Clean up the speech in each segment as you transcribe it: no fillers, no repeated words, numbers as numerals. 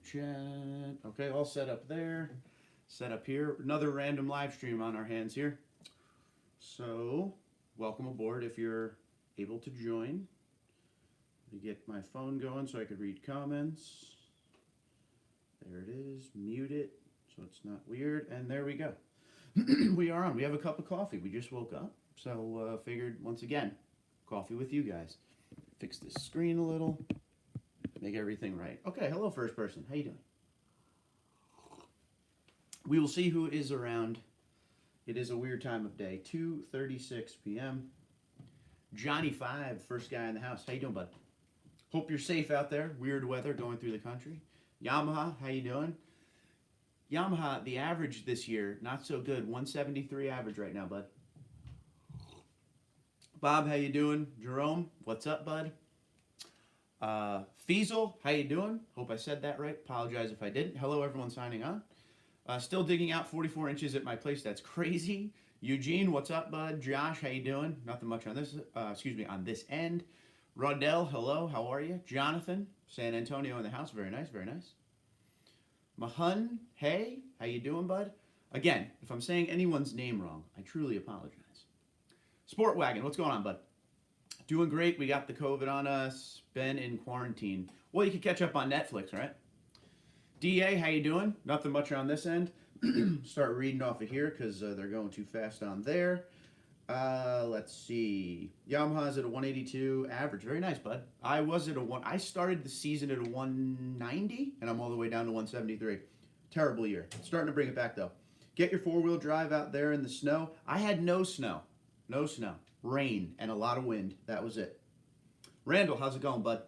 chat. Okay, all set up there. Set up here. Another random live stream on our hands here. So, welcome aboard if you're able to join. Let me get my phone going so I could read comments. There it is. Mute it so it's not weird. And there we go. We are on. We have a cup of coffee. We just woke up. So, figured once again, coffee with you guys. Fix this screen a little. Make everything right. Okay, hello first person. How you doing? We will see who is around. It is a weird time of day. 2:36 p.m. Johnny 5, first guy in the house. How you doing, bud? Hope you're safe out there. Weird weather going through the country. Yamaha, how you doing? Yamaha, the average this year, not so good. 173 average right now, bud. Bob, how you doing? Jerome, what's up, bud? Fiesel, how you doing? Hope I said that right. Apologize if I didn't. Hello, everyone signing on. Still digging out 44 inches at my place. That's crazy. Eugene, what's up, bud? Josh, how you doing? Nothing much on this, on this end. Rodell, hello, how are you? Jonathan, San Antonio in the house. Very nice, very nice. Mahun, hey, how you doing, bud? Again, if I'm saying anyone's name wrong, I truly apologize. Sportwagon, what's going on, bud? Doing great. We got the COVID on us. Been in quarantine. Well, you can catch up on Netflix, right? DA, how you doing? Nothing much on this end. Start reading off of here because they're going too fast on there. Let's see. Yamaha's at a 182 average. Very nice, bud. I started the season at a 190, and I'm all the way down to 173. Terrible year. Starting to bring it back, though. Get your four-wheel drive out there in the snow. I had no snow. No snow. Rain and a lot of wind. That was it. Randall, how's it going, bud?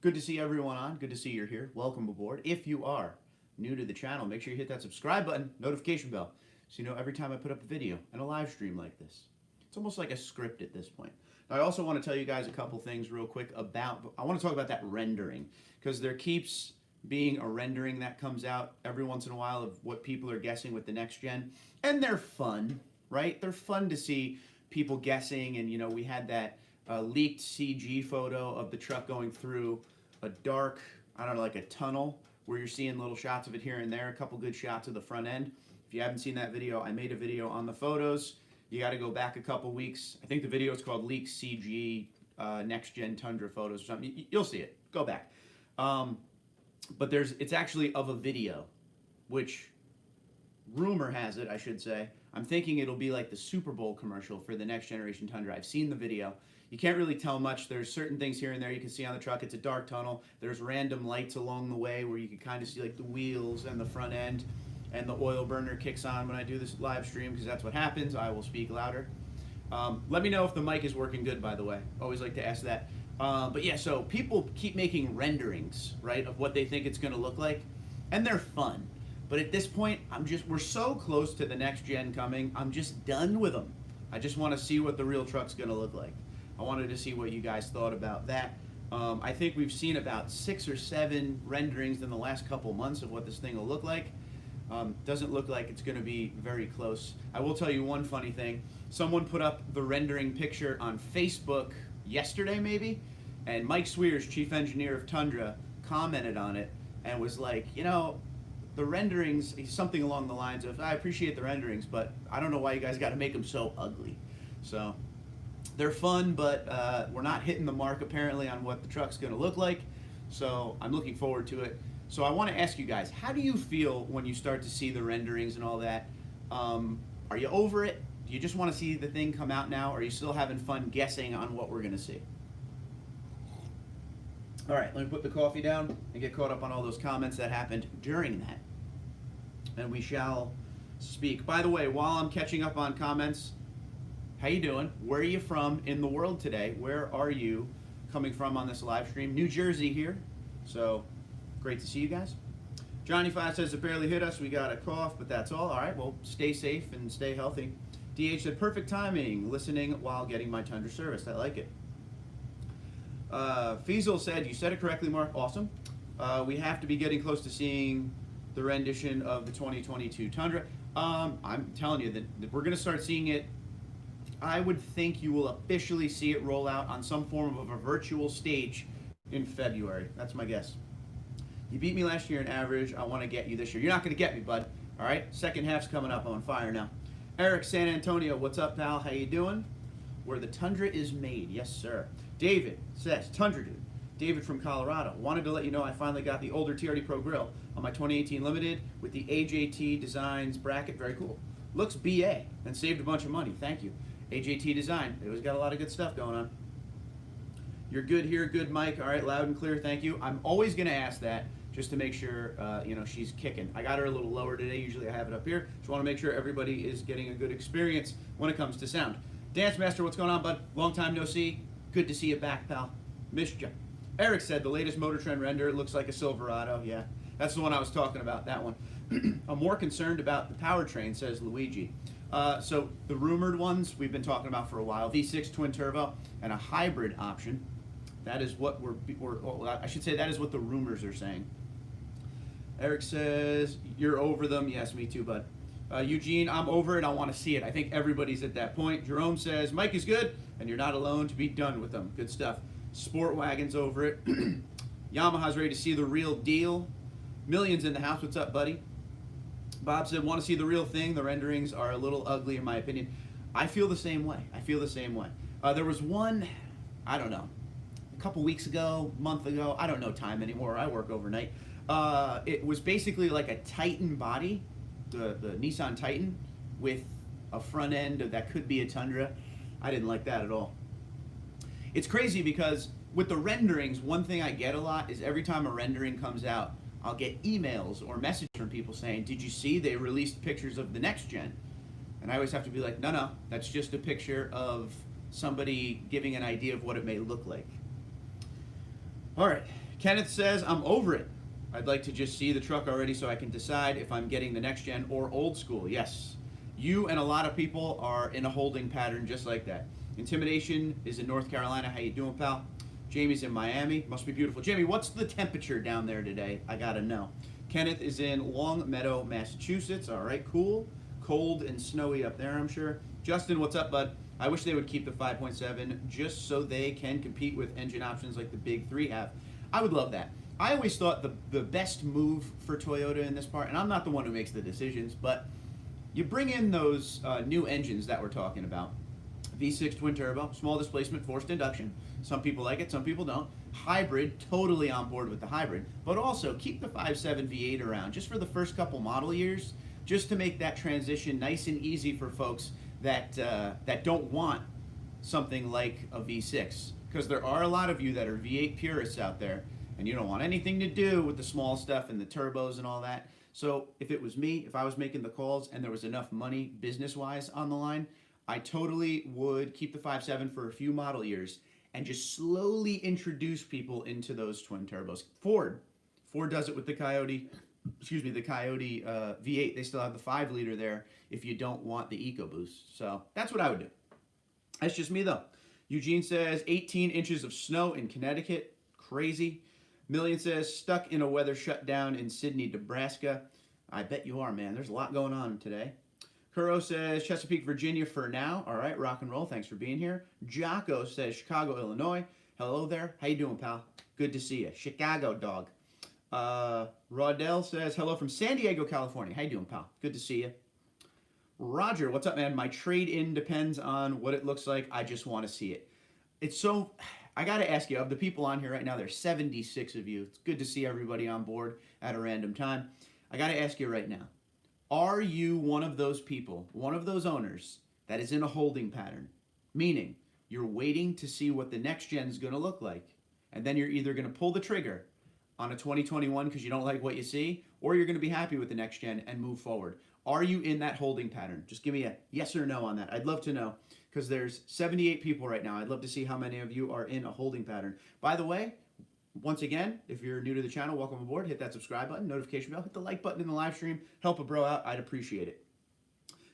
Good to see everyone on. Good to see you're here. Welcome aboard. If you are new to the channel, make sure you hit that subscribe button, notification bell, so you know every time I put up a video and a live stream like this. It's almost like a script at this point. Now, I also want to tell you guys a couple things real quick about, I want to talk about that rendering, because there keeps being a rendering that comes out every once in a while of what people are guessing with the next gen, and they're fun, right? They're fun to see people guessing, and you know, we had that leaked CG photo of the truck going through a dark, I don't know, like a tunnel, where you're seeing little shots of it here and there, a couple good shots of the front end. If you haven't seen that video, I made a video on the photos. You got to go back a couple weeks. I think the video is called Leaked CG Next Gen Tundra Photos or something. You'll see it. Go back. But it's actually of a video, which rumor has it, I should say. I'm thinking it'll be like the Super Bowl commercial for the next generation Tundra. I've seen the video. You can't really tell much. There's certain things here and there you can see on the truck. It's a dark tunnel. There's random lights along the way where you can kind of see like the wheels and the front end, and the oil burner kicks on when I do this live stream, because that's what happens. I will speak louder. Let me know if the mic is working good, by the way. Always like to ask that. But yeah, so people keep making renderings, right, of what they think it's going to look like, and they're fun. But at this point, we're so close to the next gen coming, I'm just done with them. I just want to see what the real truck's going to look like. I wanted to see what you guys thought about that. I think we've seen about 6 or 7 renderings in the last couple months of what this thing will look like. Doesn't look like it's going to be very close. I will tell you one funny thing. Someone put up the rendering picture on Facebook yesterday, maybe, and Mike Swears, chief engineer of Tundra, commented on it and was like, you know, the renderings, something along the lines of, I appreciate the renderings, but I don't know why you guys got to make them so ugly. So they're fun, but we're not hitting the mark apparently on what the truck's going to look like. So I'm looking forward to it. So I want to ask you guys, how do you feel when you start to see the renderings and all that? Are you over it? Do you just want to see the thing come out now? Or are you still having fun guessing on what we're going to see? All right, let me put the coffee down and get caught up on all those comments that happened during that. And we shall speak. By the way, while I'm catching up on comments, how you doing? Where are you from in the world today? Where are you coming from on this live stream? New Jersey here. So great to see you guys. Johnny 5 says it barely hit us. We got a cough, but that's all. All right, well, stay safe and stay healthy. DH said, perfect timing, listening while getting my Tundra serviced. I like it. Fiesel said, you said it correctly, Mark. Awesome. We have to be getting close to seeing the rendition of the 2022 Tundra. I'm telling you that we're going to start seeing it. I would think you will officially see it roll out on some form of a virtual stage in February. That's my guess. You beat me last year in average. I want to get you this year. You're not going to get me, bud. All right? Second half's coming up. I'm on fire now. Eric, San Antonio, what's up, pal? How you doing? Where the Tundra is made. Yes, sir. David says, Tundra Dude. David from Colorado. Wanted to let you know I finally got the older TRD Pro Grille on my 2018 Limited with the AJT Designs bracket. Very cool. Looks BA and saved a bunch of money. Thank you. AJT Design. It always got a lot of good stuff going on. You're good here. Good, Mike. All right, loud and clear. Thank you. I'm always going to ask that just to make sure, she's kicking. I got her a little lower today. Usually I have it up here. Just want to make sure everybody is getting a good experience when it comes to sound. Dance Master, what's going on, bud? Long time no see. Good to see you back, pal. Missed ya. Eric said the latest Motor Trend render looks like a Silverado. Yeah, that's the one I was talking about, that one. I'm more concerned about the powertrain, says Luigi. So the rumored ones we've been talking about for a while, V6 twin turbo and a hybrid option. That is what I should say that is what the rumors are saying. Eric says, you're over them. Yes, me too, bud. Eugene, I'm over it. I want to see it. I think everybody's at that point. Jerome says, Mike is good, and you're not alone to be done with them. Good stuff. Sport Wagon's over it. Yamaha's ready to see the real deal. Millions in the house. What's up, buddy? Bob said, want to see the real thing. The renderings are a little ugly, in my opinion. I feel the same way. There was one, I don't know, a couple weeks ago, month ago. I don't know time anymore. I work overnight. It was basically like a Titan body, the Nissan Titan, with a front end that could be a Tundra. I didn't like that at all. It's crazy because with the renderings, one thing I get a lot is every time a rendering comes out, I'll get emails or messages from people saying, did you see they released pictures of the next gen? And I always have to be like, no, that's just a picture of somebody giving an idea of what it may look like. All right, Kenneth says, I'm over it. I'd like to just see the truck already so I can decide if I'm getting the next gen or old school. Yes, you and a lot of people are in a holding pattern just like that. Intimidation is in North Carolina. How you doing, pal? Jamie's in Miami. Must be beautiful. Jamie, what's the temperature down there today? I gotta know. Kenneth is in Long Meadow, Massachusetts. All right, cool. Cold and snowy up there, I'm sure. Justin, what's up, bud? I wish they would keep the 5.7 just so they can compete with engine options like the big three have. I would love that. I always thought the best move for Toyota in this part, and I'm not the one who makes the decisions, but you bring in those new engines that we're talking about. V6 twin turbo, small displacement, forced induction. Some people like it, some people don't. Hybrid, totally on board with the hybrid, but also keep the 5.7 V8 around just for the first couple model years, just to make that transition nice and easy for folks that don't want something like a V6. Because there are a lot of you that are V8 purists out there, and you don't want anything to do with the small stuff and the turbos and all that. So if it was me, if I was making the calls and there was enough money business-wise on the line, I totally would keep the 5.7 for a few model years and just slowly introduce people into those twin turbos. Ford does it with the Coyote, the Coyote V8. They still have the 5-liter there if you don't want the EcoBoost. So that's what I would do. That's just me though. Eugene says 18 inches of snow in Connecticut. Crazy. Million says stuck in a weather shutdown in Sydney, Nebraska. I bet you are, man. There's a lot going on today. Kuro says Chesapeake, Virginia for now. All right, rock and roll. Thanks for being here. Jocko says Chicago, Illinois. Hello there. How you doing, pal? Good to see you. Chicago dog. Rodell says hello from San Diego, California. How you doing, pal? Good to see you. Roger, what's up, man? My trade-in depends on what it looks like. I just want to see it. It's so... I got to ask you, of the people on here right now, there's 76 of you. It's good to see everybody on board at a random time. I got to ask you right now, are you one of those people, one of those owners that is in a holding pattern? Meaning, you're waiting to see what the next gen is going to look like, and then you're either going to pull the trigger on a 2021 because you don't like what you see, or you're going to be happy with the next gen and move forward. Are you in that holding pattern? Just give me a yes or no on that. I'd love to know, because there's 78 people right now. I'd love to see how many of you are in a holding pattern. By the way, once again, if you're new to the channel, welcome aboard. Hit that subscribe button, notification bell, hit the like button in the live stream. Help a bro out. I'd appreciate it.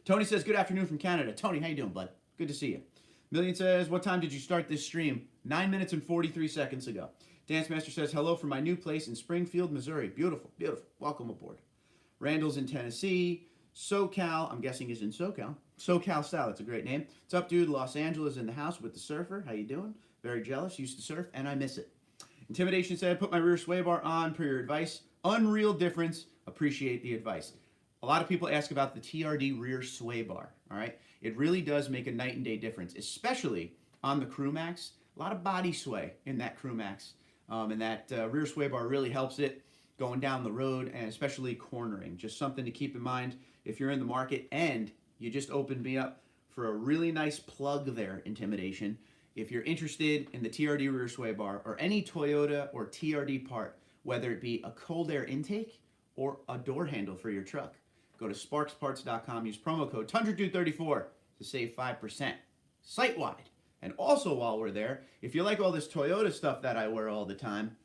Tony says, good afternoon from Canada. Tony, how you doing, bud? Good to see you. Million says, what time did you start this stream? 9 minutes and 43 seconds ago. Dance Master says, hello from my new place in Springfield, Missouri. Beautiful, beautiful. Welcome aboard. Randall's in Tennessee. SoCal, I'm guessing is in SoCal. SoCal Style, that's a great name. What's up, dude? Los Angeles in the house with the surfer. How you doing? Very jealous. Used to surf, and I miss it. Intimidation said, put my rear sway bar on per your advice. Unreal difference. Appreciate the advice. A lot of people ask about the TRD rear sway bar, all right? It really does make a night and day difference, especially on the Crewmax. A lot of body sway in that Crewmax, and that rear sway bar really helps it going down the road and especially cornering. Just something to keep in mind if you're in the market. And you just opened me up for a really nice plug there, Intimidation. If you're interested in the TRD rear sway bar or any Toyota or TRD part, whether it be a cold air intake or a door handle for your truck, go to sparksparts.com, use promo code TundraDude34 to save 5% site-wide. And also while we're there, if you like all this Toyota stuff that I wear all the time,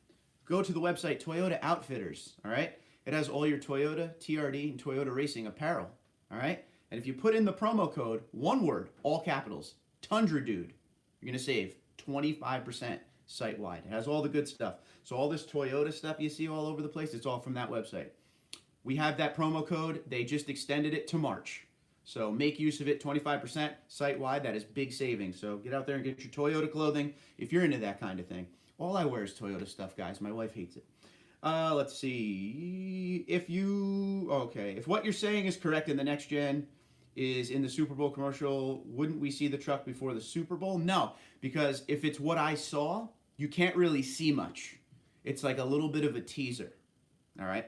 go to the website Toyota Outfitters, all right? It has all your Toyota, TRD, and Toyota Racing apparel, all right? And if you put in the promo code, one word, all capitals, TundraDude, you're going to save 25% site-wide. It has all the good stuff. So all this Toyota stuff you see all over the place, it's all from that website. We have that promo code. They just extended it to March. So make use of it, 25% site-wide. That is big savings. So get out there and get your Toyota clothing if you're into that kind of thing. All I wear is Toyota stuff, guys. My wife hates it. Let's see. If what you're saying is correct and the next gen is in the Super Bowl commercial, wouldn't we see the truck before the Super Bowl? No, because if it's what I saw, you can't really see much. It's like a little bit of a teaser, all right?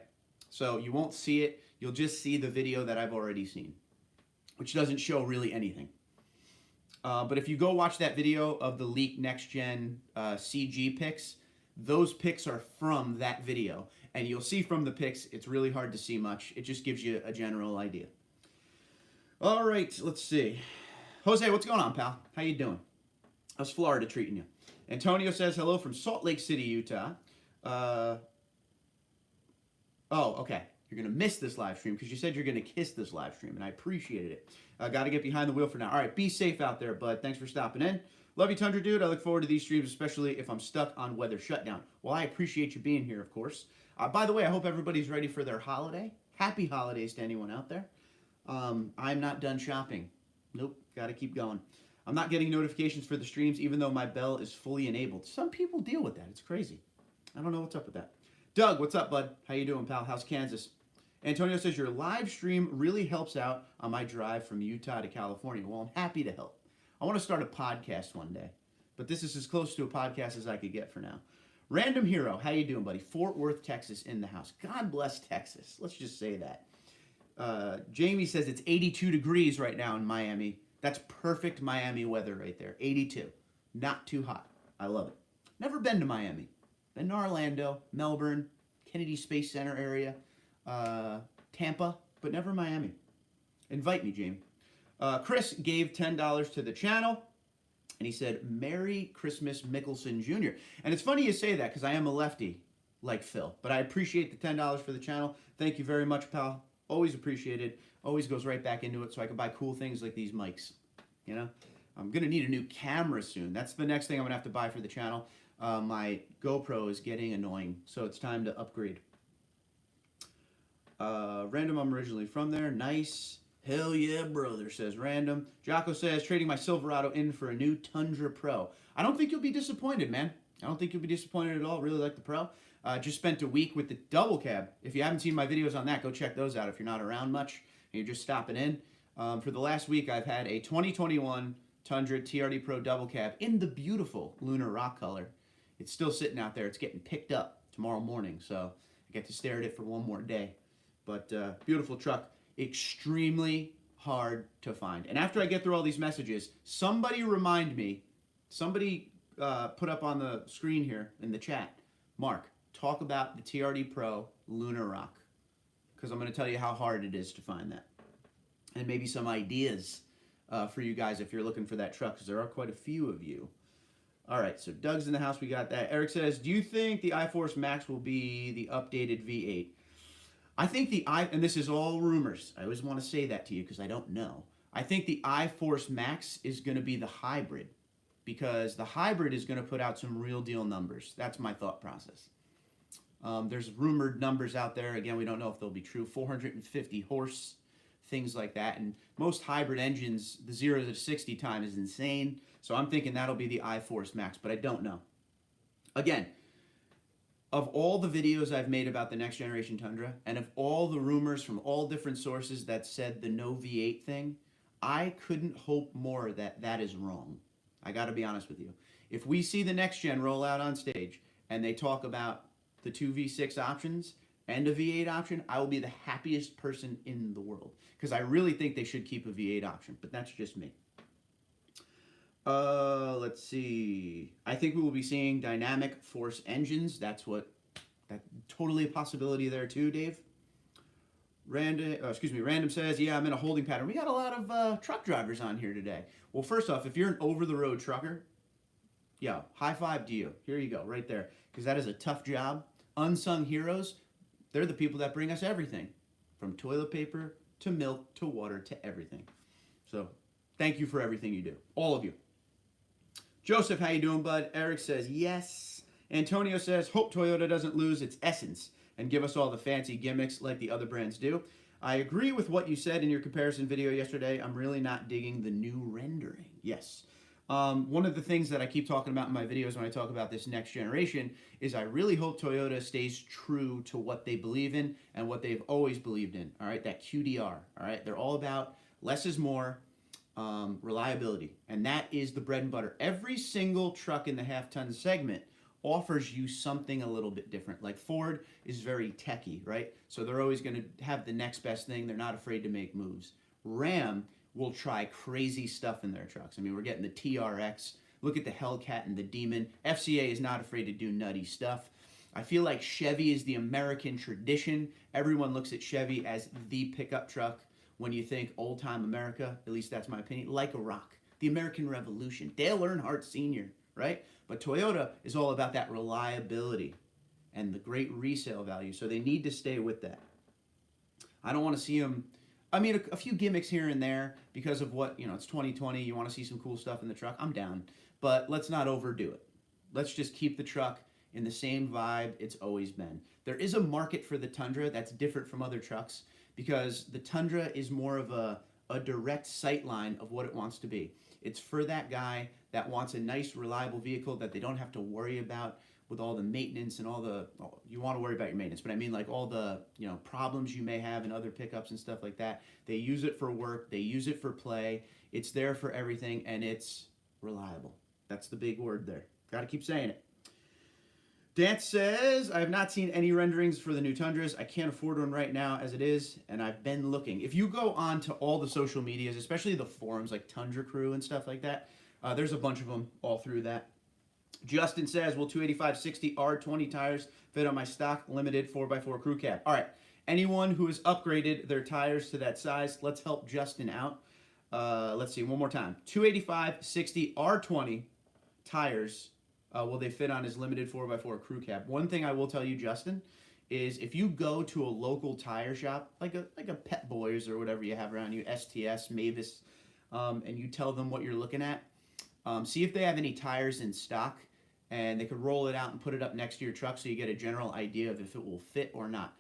So you won't see it. You'll just see the video that I've already seen, which doesn't show really anything. But if you go watch that video of the leaked next-gen CG pics, those pics are from that video. And you'll see from the pics, it's really hard to see much. It just gives you a general idea. All right, let's see. Jose, what's going on, pal? How you doing? How's Florida treating you? Antonio says hello from Salt Lake City, Utah. Okay. You're going to miss this live stream because you said you're going to kiss this live stream, and I appreciated it. Got to get behind the wheel for now. All right, be safe out there, bud. Thanks for stopping in. Love you, Tundra Dude. I look forward to these streams, especially if I'm stuck on weather shutdown. Well, I appreciate you being here, of course. By the way, I hope everybody's ready for their holiday. Happy holidays to anyone out there. I'm not done shopping. Nope, got to keep going. I'm not getting notifications for the streams, even though my bell is fully enabled. Some people deal with that. It's crazy. I don't know what's up with that. Doug, what's up, bud? How you doing, pal? How's Kansas? Antonio says, your live stream really helps out on my drive from Utah to California. Well, I'm happy to help. I want to start a podcast one day, but this is as close to a podcast as I could get for now. Random Hero, how you doing, buddy? Fort Worth, Texas in the house. God bless Texas. Let's just say that. Jamie says it's 82 degrees right now in Miami. That's perfect Miami weather right there. 82. Not too hot. I love it. Never been to Miami. Been to Orlando, Melbourne, Kennedy Space Center area, Tampa, but never Miami. Invite me, Jamie. Chris gave $10 to the channel, and he said, Merry Christmas, Mickelson Jr. And it's funny you say that, because I am a lefty, like Phil. But I appreciate the $10 for the channel. Thank you very much, pal. Always appreciated. Always goes right back into it so I can buy cool things like these mics. You know? I'm going to need a new camera soon. That's the next thing I'm going to have to buy for the channel. My GoPro is getting annoying, so it's time to upgrade. Random, I'm originally from there. Nice. Hell yeah, brother, says Random. Jocko says, trading my Silverado in for a new Tundra Pro. I don't think you'll be disappointed, man. I don't think you'll be disappointed at all. Really like the Pro. Just spent a week with the double cab. If you haven't seen my videos on that, go check those out if you're not around much and you're just stopping in. For the last week, I've had a 2021 Tundra TRD Pro double cab in the beautiful lunar rock color. It's still sitting out there. It's getting picked up tomorrow morning, so I get to stare at it for one more day. But beautiful truck. Extremely hard to find. And after I get through all these messages, somebody remind me, somebody put up on the screen here in the chat, Mark, talk about the TRD Pro Lunar Rock, because I'm going to tell you how hard it is to find that. And maybe some ideas for you guys if you're looking for that truck, because there are quite a few of you. All right, so Doug's in the house. We got that. Eric says, do you think the iForce Max will be the updated V8? I think and this is all rumors. I always want to say that to you because I don't know. I think the iForce Max is going to be the hybrid because the hybrid is going to put out some real deal numbers. That's my thought process. There's rumored numbers out there. Again, we don't know if they'll be true. 450 horse, things like that. And most hybrid engines, the 0 to 60 time is insane. So I'm thinking that'll be the iForce Max, but I don't know. Again, of all the videos I've made about the next generation Tundra, and of all the rumors from all different sources that said the no V8 thing, I couldn't hope more that that is wrong. I got to be honest with you. If we see the next gen roll out on stage and they talk about the two V6 options and a V8 option, I will be the happiest person in the world, because I really think they should keep a V8 option, but that's just me. Let's see. I think we will be seeing dynamic force engines. That's totally a possibility there too, Dave. Random says, yeah, I'm in a holding pattern. We got a lot of truck drivers on here today. Well, first off, if you're an over-the-road trucker, yeah, high five to you. Here you go, right there, because that is a tough job. Unsung heroes, they're the people that bring us everything, from toilet paper to milk to water to everything. So thank you for everything you do, all of you. Joseph, how you doing, bud? Eric says, yes. Antonio says, hope Toyota doesn't lose its essence and give us all the fancy gimmicks like the other brands do. I agree with what you said in your comparison video yesterday. I'm really not digging the new rendering. Yes. One of the things that I keep talking about in my videos when I talk about this next generation is I really hope Toyota stays true to what they believe in and what they've always believed in, all right? That QDR, all right? They're all about less is more, reliability, and that is the bread and butter. Every single truck in the half-ton segment offers you something a little bit different. Like Ford is very techy, right? So they're always going to have the next best thing. They're not afraid to make moves. Ram will try crazy stuff in their trucks. I mean, we're getting the TRX. Look at the Hellcat and the Demon. FCA is not afraid to do nutty stuff. I feel like Chevy is the American tradition. Everyone looks at Chevy as the pickup truck. When you think old-time America, at least that's my opinion, like a rock, the American Revolution, Dale Earnhardt Sr., right? But Toyota is all about that reliability and the great resale value, so they need to stay with that. I don't want to see them, I mean, a few gimmicks here and there because of what, it's 2020, you want to see some cool stuff in the truck, I'm down. But let's not overdo it. Let's just keep the truck in the same vibe it's always been. There is a market for the Tundra that's different from other trucks, because the Tundra is more of a direct sight line of what it wants to be. It's for that guy that wants a nice, reliable vehicle that they don't have to worry about with all the maintenance and all the, you want to worry about your maintenance, but I mean like all the, problems you may have in other pickups and stuff like that. They use it for work, they use it for play, it's there for everything, and it's reliable. That's the big word there. Got to keep saying it. Dance says, I have not seen any renderings for the new Tundras. I can't afford one right now as it is, and I've been looking. If you go on to all the social medias, especially the forums like Tundra Crew and stuff like that, there's a bunch of them all through that. Justin says, will 285/60 R20 tires fit on my stock limited 4x4 crew cab? All right, anyone who has upgraded their tires to that size, let's help Justin out. Let's see, one more time. 285/60 R20 tires, will they fit on his limited 4x4 crew cab? One thing I will tell you, Justin, is if you go to a local tire shop, like a Pet Boys or whatever you have around you, STS, Mavis, and you tell them what you're looking at, see if they have any tires in stock, and they could roll it out and put it up next to your truck so you get a general idea of if it will fit or not.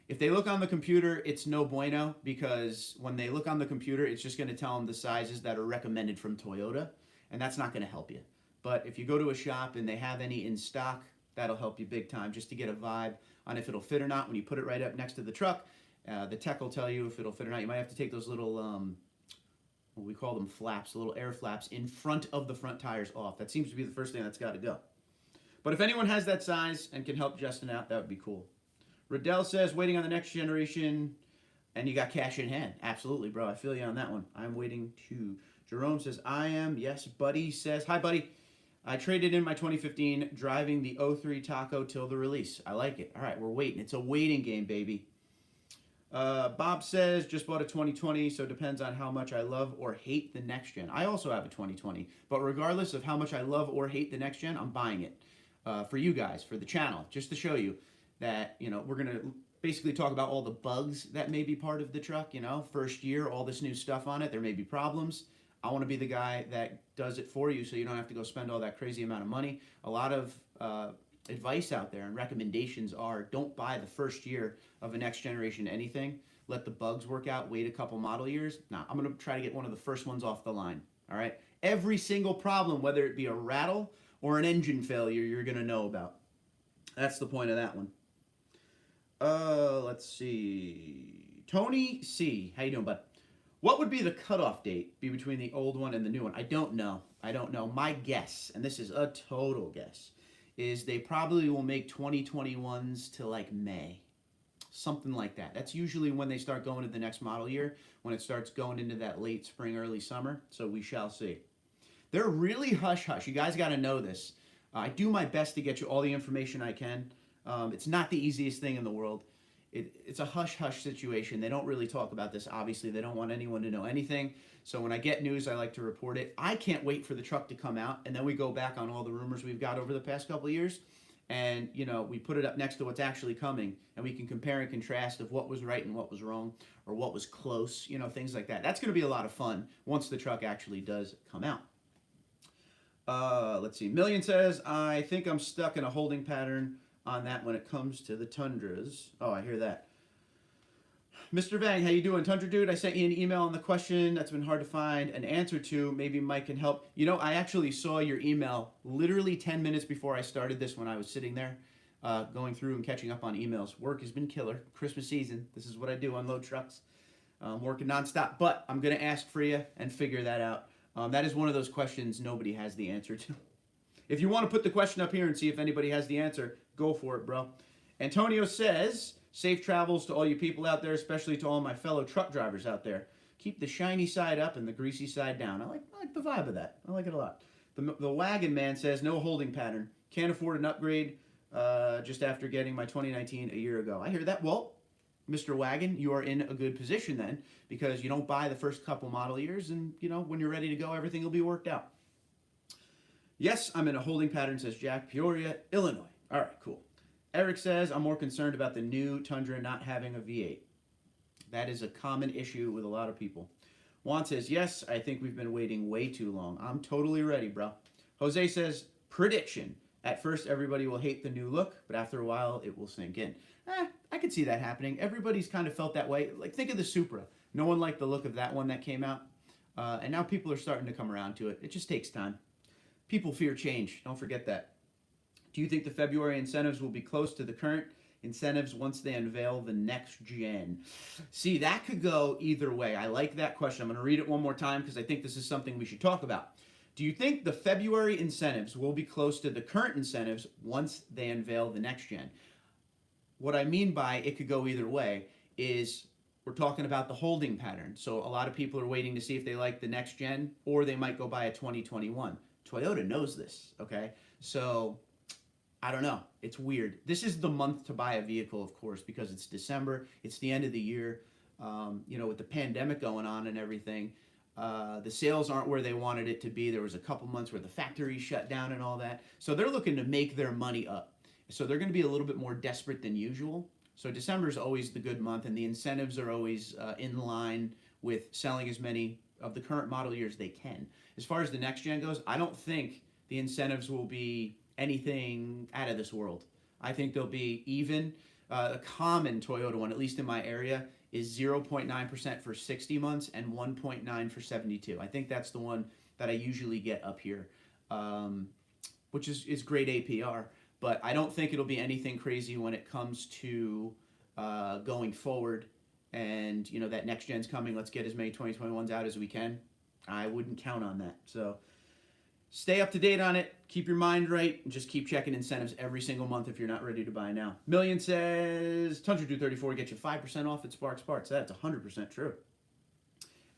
If they look on the computer, it's no bueno, because when they look on the computer, it's just going to tell them the sizes that are recommended from Toyota, and that's not going to help you. But if you go to a shop and they have any in stock, that'll help you big time, just to get a vibe on if it'll fit or not. When you put it right up next to the truck, the tech will tell you if it'll fit or not. You might have to take those little, we call them flaps, little air flaps in front of the front tires off. That seems to be the first thing that's got to go. But if anyone has that size and can help Justin out, that would be cool. Riddell says, waiting on the next generation, and you got cash in hand. Absolutely, bro. I feel you on that one. I'm waiting too. Jerome says, I am. Yes, Buddy says, hi, Buddy. I traded in my 2015 driving the 03 Taco till the release. I like it. All right, we're waiting. It's a waiting game, baby. Bob says, just bought a 2020, so it depends on how much I love or hate the next gen. I also have a 2020, but regardless of how much I love or hate the next gen, I'm buying it for you guys, for the channel, just to show you that, we're going to basically talk about all the bugs that may be part of the truck, first year, all this new stuff on it. There may be problems. I want to be the guy that does it for you so you don't have to go spend all that crazy amount of money. A lot of advice out there and recommendations are don't buy the first year of a next generation anything. Let the bugs work out. Wait a couple model years. Nah, I'm going to try to get one of the first ones off the line. All right? Every single problem, whether it be a rattle or an engine failure, you're going to know about. That's the point of that one. Let's see. Tony C. How you doing, bud? What would be the cutoff date be between the old one and the new one? I don't know. I don't know. My guess, and this is a total guess, is they probably will make 2021s to like May. Something like that. That's usually when they start going to the next model year, when it starts going into that late spring, early summer. So we shall see. They're really hush-hush. You guys got to know this. I do my best to get you all the information I can. It's not the easiest thing in the world. It's a hush-hush situation. They don't really talk about this. Obviously, they don't want anyone to know anything. So when I get news, I like to report it. I can't wait for the truck to come out, and then we go back on all the rumors we've got over the past couple of years. And, you know, we put it up next to what's actually coming, and we can compare and contrast of what was right and what was wrong, or what was close, you know, things like that. That's going to be a lot of fun once the truck actually does come out. Let's see. Million says, I think I'm stuck in a holding pattern on that when it comes to the Tundras. Oh, I hear that. Mr. Vang, how you doing? Tundra Dude, I sent you an email on the question that's been hard to find an answer to. Maybe Mike can help. You know, I actually saw your email literally 10 minutes before I started this when I was sitting there going through and catching up on emails. Work has been killer. Christmas season. This is what I do, unload trucks. Working nonstop. But I'm going to ask for you and figure that out. That is one of those questions nobody has the answer to. If you want to put the question up here and see if anybody has the answer, go for it, bro. Antonio says, safe travels to all you people out there, especially to all my fellow truck drivers out there. Keep the shiny side up and the greasy side down. I like the vibe of that. I like it a lot. The Wagon Man says, no holding pattern. Can't afford an upgrade just after getting my 2019 a year ago. I hear that. Well, Mr. Wagon, you are in a good position then, because you don't buy the first couple model years, and, you know, when you're ready to go, everything will be worked out. Yes, I'm in a holding pattern, says Jack. Peoria, Illinois. All right, cool. Eric says, I'm more concerned about the new Tundra not having a V8. That is a common issue with a lot of people. Juan says, yes, I think we've been waiting way too long. I'm totally ready, bro. Jose says, prediction. At first, everybody will hate the new look, but after a while, it will sink in. I could see that happening. Everybody's kind of felt that way. Like, think of the Supra. No one liked the look of that one that came out. And now people are starting to come around to it. It just takes time. People fear change. Don't forget that. Do you think the February incentives will be close to the current incentives once they unveil the next gen? See, that could go either way. I like that question. I'm going to read it one more time because I think this is something we should talk about. Do you think the February incentives will be close to the current incentives once they unveil the next gen? What I mean by it could go either way is we're talking about the holding pattern. So a lot of people are waiting to see if they like the next gen, or they might go buy a 2021. Toyota knows this, okay? So I don't know. It's weird. This is the month to buy a vehicle, of course, because it's December. It's the end of the year. You know, with the pandemic going on and everything, the sales aren't where they wanted it to be. There was a couple months where the factory shut down and all that. So they're looking to make their money up. So they're going to be a little bit more desperate than usual. So December is always the good month, and the incentives are always in line with selling as many of the current model years they can. As far as the next gen goes, I don't think the incentives will be anything out of this world. I think they'll be even. A common Toyota one, at least in my area, is 0.9% for 60 months and 1.9 for 72. I think that's the one that I usually get up here, which is great APR. But I don't think it'll be anything crazy when it comes to going forward. And, you know, that next gen's coming. Let's get as many 2021s out as we can. I wouldn't count on that. So stay up to date on it. Keep your mind right. And just keep checking incentives every single month if you're not ready to buy now. Million says, TundraDude34 get you 5% off at Sparks Parts. That's 100% true.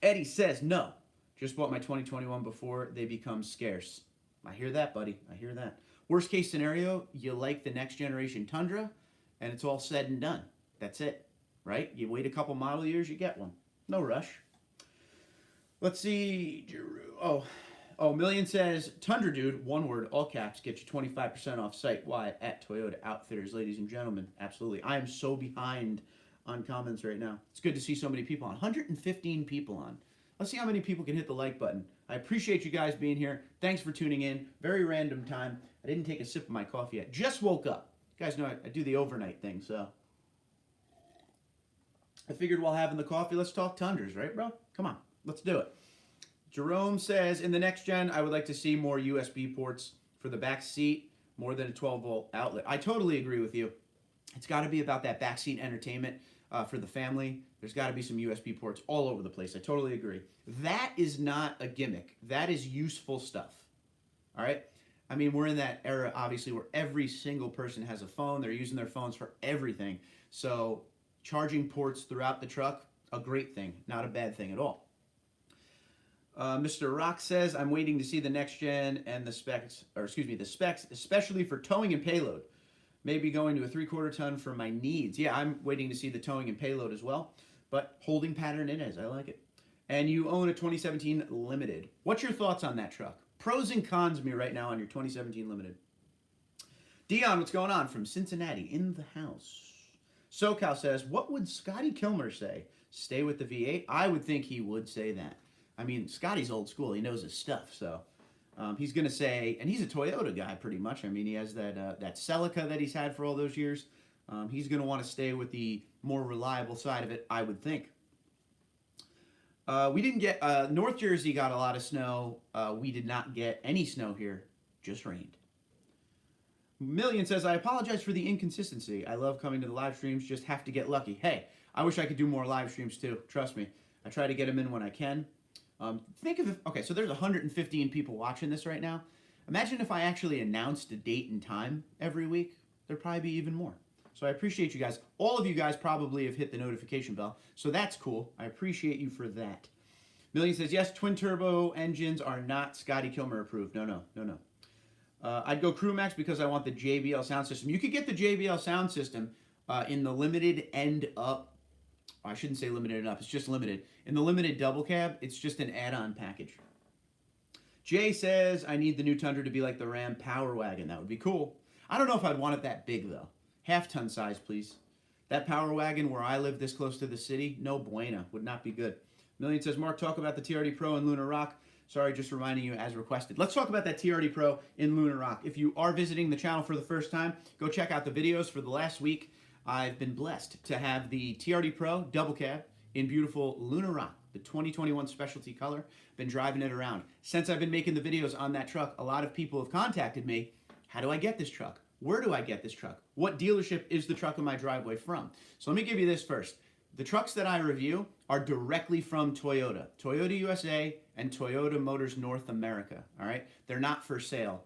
Eddie says, no. Just bought my 2021 before they become scarce. I hear that, buddy. I hear that. Worst case scenario, you like the next generation Tundra, and it's all said and done. That's it, right? You wait a couple model years, you get one. No rush. Let's see. Oh, Million says, Tundra Dude, one word, all caps, get you 25% off site wide at Toyota Outfitters, ladies and gentlemen. Absolutely. I am so behind on comments right now. It's good to see so many people on. 115 people on. Let's see how many people can hit the like button. I appreciate you guys being here. Thanks for tuning in. Very random time. I didn't take a sip of my coffee yet. Just woke up. You guys know I do the overnight thing, so I figured while having the coffee, let's talk Tundras, right, bro? Come on, let's do it. Jerome says, in the next gen, I would like to see more USB ports for the back seat more than a 12-volt outlet. I totally agree with you. It's got to be about that backseat entertainment for the family. There's got to be some USB ports all over the place. I totally agree. That is not a gimmick. That is useful stuff. All right? I mean, we're in that era, obviously, where every single person has a phone. They're using their phones for everything. So charging ports throughout the truck, a great thing, not a bad thing at all. Mr. Rock says, I'm waiting to see the next gen and the specs, especially for towing and payload. Maybe going to a 3/4 ton for my needs. Yeah, I'm waiting to see the towing and payload as well, but holding pattern it is. I like it. And you own a 2017 Limited. What's your thoughts on that truck? Pros and cons me right now on your 2017 Limited. Dion, what's going on? From Cincinnati, in the house. SoCal says, what would Scotty Kilmer say? Stay with the V8? I would think he would say that. I mean, Scotty's old school. He knows his stuff, so he's going to say, and he's a Toyota guy pretty much. I mean, he has that Celica that he's had for all those years. He's going to want to stay with the more reliable side of it, I would think. We didn't get, North Jersey got a lot of snow. We did not get any snow here, just rained. Million says, I apologize for the inconsistency. I love coming to the live streams, just have to get lucky. Hey, I wish I could do more live streams too. Trust me. I try to get them in when I can. Think of, okay, so there's 115 people watching this right now. Imagine if I actually announced a date and time every week. There'd probably be even more. So I appreciate you guys. All of you guys probably have hit the notification bell, so that's cool. I appreciate you for that. Million says, yes, twin turbo engines are not Scotty Kilmer approved. No. I'd go Crewmax because I want the JBL sound system. You could get the JBL sound system in the limited end up. I shouldn't say limited enough. It's just limited. In the limited double cab, it's just an add-on package. Jay says, I need the new Tundra to be like the Ram Power Wagon. That would be cool. I don't know if I'd want it that big, though. Half-ton size, please. That Power Wagon where I live this close to the city, no bueno. Would not be good. Million says, Mark, talk about the TRD Pro and Lunar Rock. Sorry, just reminding you as requested. Let's talk about that TRD Pro in Lunar Rock. If you are visiting the channel for the first time, go check out the videos for the last week. I've been blessed to have the TRD Pro double cab in beautiful Lunar Rock, the 2021 specialty color. Been driving it around. Since I've been making the videos on that truck, a lot of people have contacted me. How do I get this truck? Where do I get this truck? What dealership is the truck in my driveway from? So let me give you this first. The trucks that I review are directly from Toyota. Toyota USA and Toyota Motors North America, all right? They're not for sale.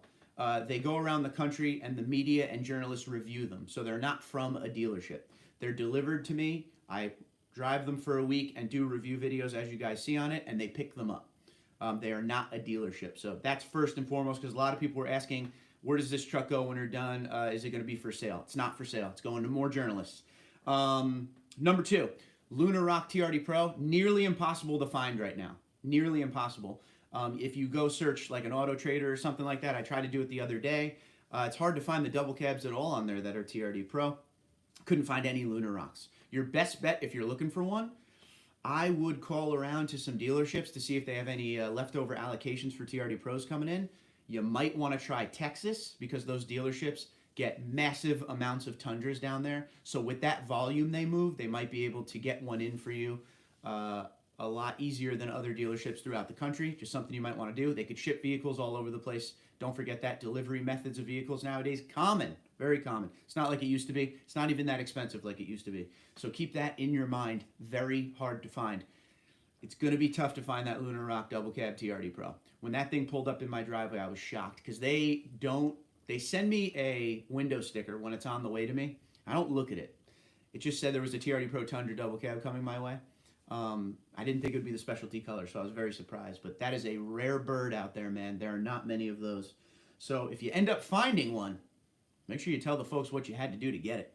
They go around the country and the media and journalists review them. So they're not from a dealership. They're delivered to me. I drive them for a week and do review videos as you guys see on it, and they pick them up. They are not a dealership. So that's first and foremost, because a lot of people were asking, where does this truck go when you're done? Is it going to be for sale? It's not for sale. It's going to more journalists. Number two, Lunar Rock TRD Pro, nearly impossible to find right now. Nearly impossible. If you go search like an Auto Trader or something like that, I tried to do it the other day. It's hard to find the double cabs at all on there that are TRD Pro. Couldn't find any Lunar Rocks. Your best bet if you're looking for one, I would call around to some dealerships to see if they have any leftover allocations for TRD Pros coming in. You might want to try Texas because those dealerships get massive amounts of Tundras down there. So with that volume they move, they might be able to get one in for you a lot easier than other dealerships throughout the country. Just something you might want to do. They could ship vehicles all over the place. Don't forget that delivery methods of vehicles nowadays, common, very common. It's not like it used to be. It's not even that expensive like it used to be. So keep that in your mind. Very hard to find. It's going to be tough to find that Lunar Rock double cab TRD Pro. When that thing pulled up in my driveway, I was shocked because they send me a window sticker when it's on the way to me. I don't look at it. It just said there was a TRD Pro Tundra double cab coming my way. I didn't think it would be the specialty color, so I was very surprised. But that is a rare bird out there, man. There are not many of those. So if you end up finding one, make sure you tell the folks what you had to do to get it.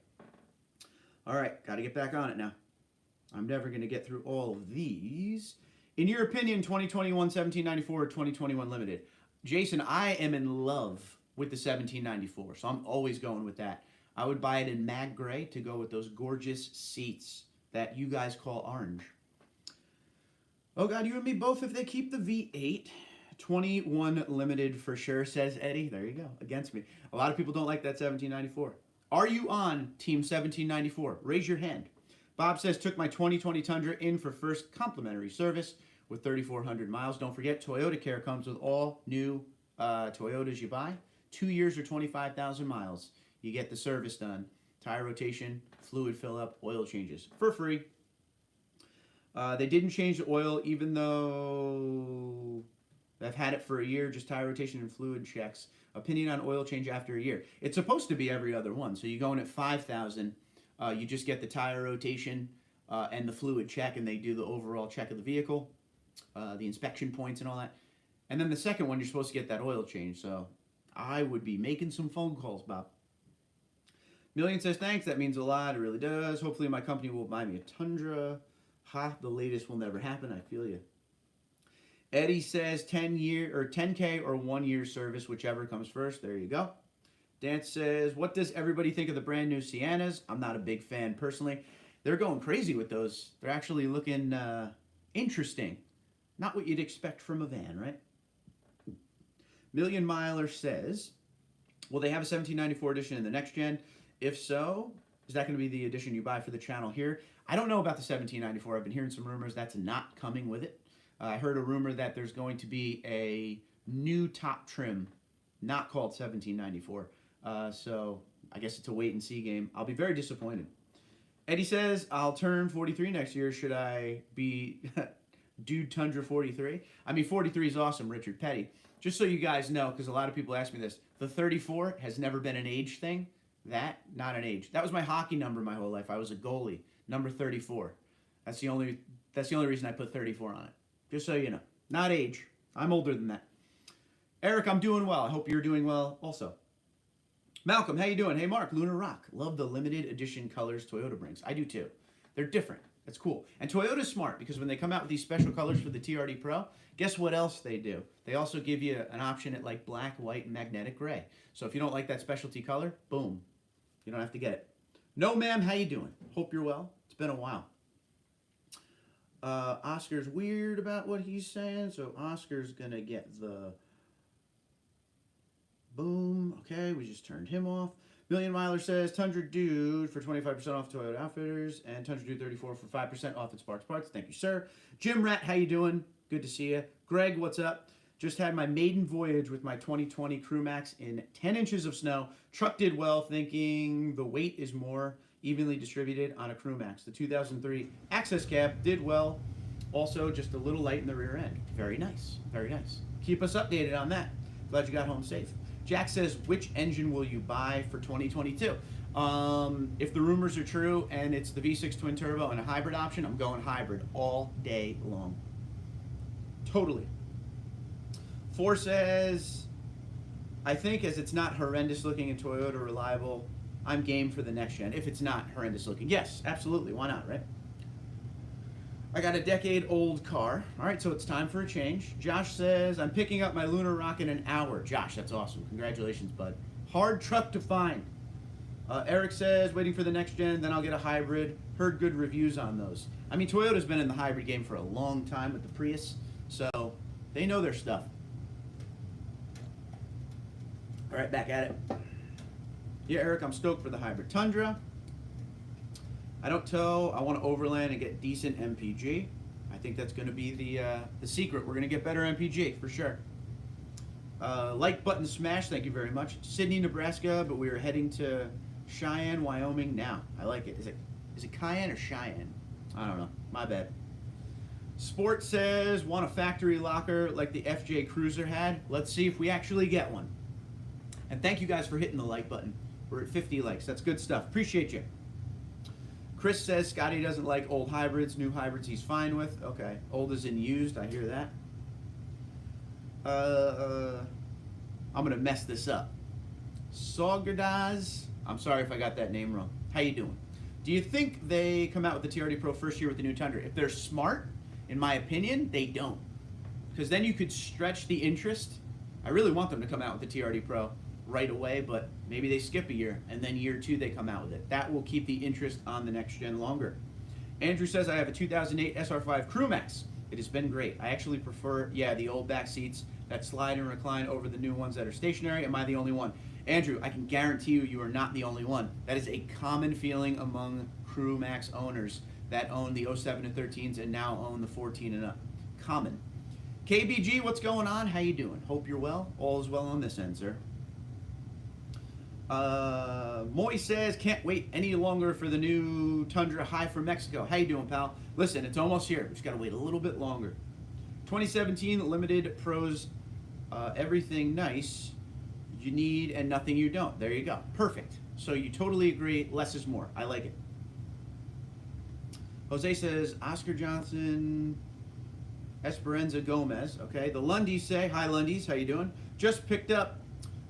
All right, got to get back on it now. I'm never going to get through all of these. In your opinion, 2021 1794 or 2021 Limited? Jason, I am in love with the 1794, so I'm always going with that. I would buy it in mag gray to go with those gorgeous seats that you guys call orange. Oh God, you and me both if they keep the V8. 21 Limited for sure, says Eddie. There you go, against me. A lot of people don't like that 1794. Are you on Team 1794? Raise your hand. Bob says, took my 2020 Tundra in for first complimentary service with 3,400 miles. Don't forget, Toyota Care comes with all new Toyotas you buy. 2 years or 25,000 miles. You get the service done. Tire rotation, fluid fill up, oil changes for free. They didn't change the oil even though I've had it for a year, just tire rotation and fluid checks. Opinion on oil change after a year. It's supposed to be every other one. So you go in at 5,000, you just get the tire rotation and the fluid check, and they do the overall check of the vehicle, the inspection points and all that. And then the second one, you're supposed to get that oil change. So I would be making some phone calls, Bob. Million says, thanks. That means a lot. It really does. Hopefully my company will buy me a Tundra. Ha, the latest will never happen. I feel you. Eddie says 10K or 1 year service, whichever comes first. There you go. Dan says, what does everybody think of the brand new Siennas? I'm not a big fan personally. They're going crazy with those. They're actually looking interesting. Not what you'd expect from a van, right? Million Miler says, will they have a 1794 edition in the next gen? If so, is that going to be the edition you buy for the channel here? I don't know about the 1794. I've been hearing some rumors that's not coming with it. I heard a rumor that there's going to be a new top trim, not called 1794. So I guess it's a wait and see game. I'll be very disappointed. Eddie says, I'll turn 43 next year. Should I be Dude Tundra 43? I mean, 43 is awesome, Richard Petty. Just so you guys know, because a lot of people ask me this, the 34 has never been an age thing. That, not an age. That was my hockey number my whole life. I was a goalie, number 34. That's the only reason I put 34 on it. Just so you know. Not age. I'm older than that. Eric, I'm doing well. I hope you're doing well also. Malcolm, how you doing? Hey, Mark, Lunar Rock. Love the limited edition colors Toyota brings. I do too. They're different. That's cool. And Toyota's smart because when they come out with these special colors for the TRD Pro, guess what else they do? They also give you an option at like black, white, and magnetic gray. So if you don't like that specialty color, boom. You don't have to get it. No, ma'am, how you doing? Hope you're well. It's been a while. Oscar's weird about what he's saying, so Oscar's going to get the boom. Okay, we just turned him off. Million Miler says, Tundra Dude for 25% off Toyota Outfitters and TundraDude34 for 5% off at Sparks Parts. Thank you, sir. Jim Rat, how you doing? Good to see you. Greg, what's up? Just had my maiden voyage with my 2020 Crewmax in 10 inches of snow. Truck did well, thinking the weight is more evenly distributed on a Crewmax. The 2003 Access Cab did well. Also, just a little light in the rear end. Very nice. Very nice. Keep us updated on that. Glad you got home safe. Jack says, which engine will you buy for 2022? If the rumors are true and it's the V6 twin turbo and a hybrid option, I'm going hybrid all day long. Totally. 4 says, I think as it's not horrendous looking and Toyota reliable, I'm game for the next gen. If it's not horrendous looking. Yes, absolutely. Why not, right? I got a decade-old car. All right, so it's time for a change. Josh says, I'm picking up my Lunar Rock in an hour. Josh, that's awesome. Congratulations, bud. Hard truck to find. Eric says, waiting for the next gen, then I'll get a hybrid. Heard good reviews on those. I mean, Toyota's been in the hybrid game for a long time with the Prius, so they know their stuff. All right, back at it. Yeah, Eric, I'm stoked for the hybrid Tundra. I don't tow. I want to overland and get decent MPG. I think that's going to be the secret. We're going to get better MPG for sure. Like button smash. Thank you very much. Sydney, Nebraska, but we are heading to Cheyenne, Wyoming now. I like it. Is it Cayenne or Cheyenne? I don't know. My bad. Sport says want a factory locker like the FJ Cruiser had. Let's see if we actually get one. And thank you guys for hitting the like button. We're at 50 likes. That's good stuff. Appreciate you. Chris says Scotty doesn't like old hybrids. New hybrids he's fine with. Okay. Old is in used. I hear that. I'm going to mess this up. Sogardaz. I'm sorry if I got that name wrong. How you doing? Do you think they come out with the TRD Pro first year with the new Tundra? If they're smart, in my opinion, they don't. Because then you could stretch the interest. I really want them to come out with the TRD Pro right away, but maybe they skip a year, and then year 2 they come out with it. That will keep the interest on the next gen longer. Andrew says, I have a 2008 SR5 Crewmax. It has been great. I actually prefer, the old back seats that slide and recline over the new ones that are stationary. Am I the only one? Andrew, I can guarantee you are not the only one. That is a common feeling among Crewmax owners that own the 07 and 13s and now own the 14 and up. Common. KBG, what's going on? How you doing? Hope you're well. All is well on this end, sir. Moy says, can't wait any longer for the new Tundra High from Mexico. How you doing, pal? Listen, it's almost here. We just got to wait a little bit longer. 2017 Limited Pros, everything nice you need and nothing you don't. There you go. Perfect. So you totally agree. Less is more. I like it. Jose says, Oscar Johnson, Esperanza Gomez. Okay. The Lundys say, hi Lundys, how you doing? Just picked up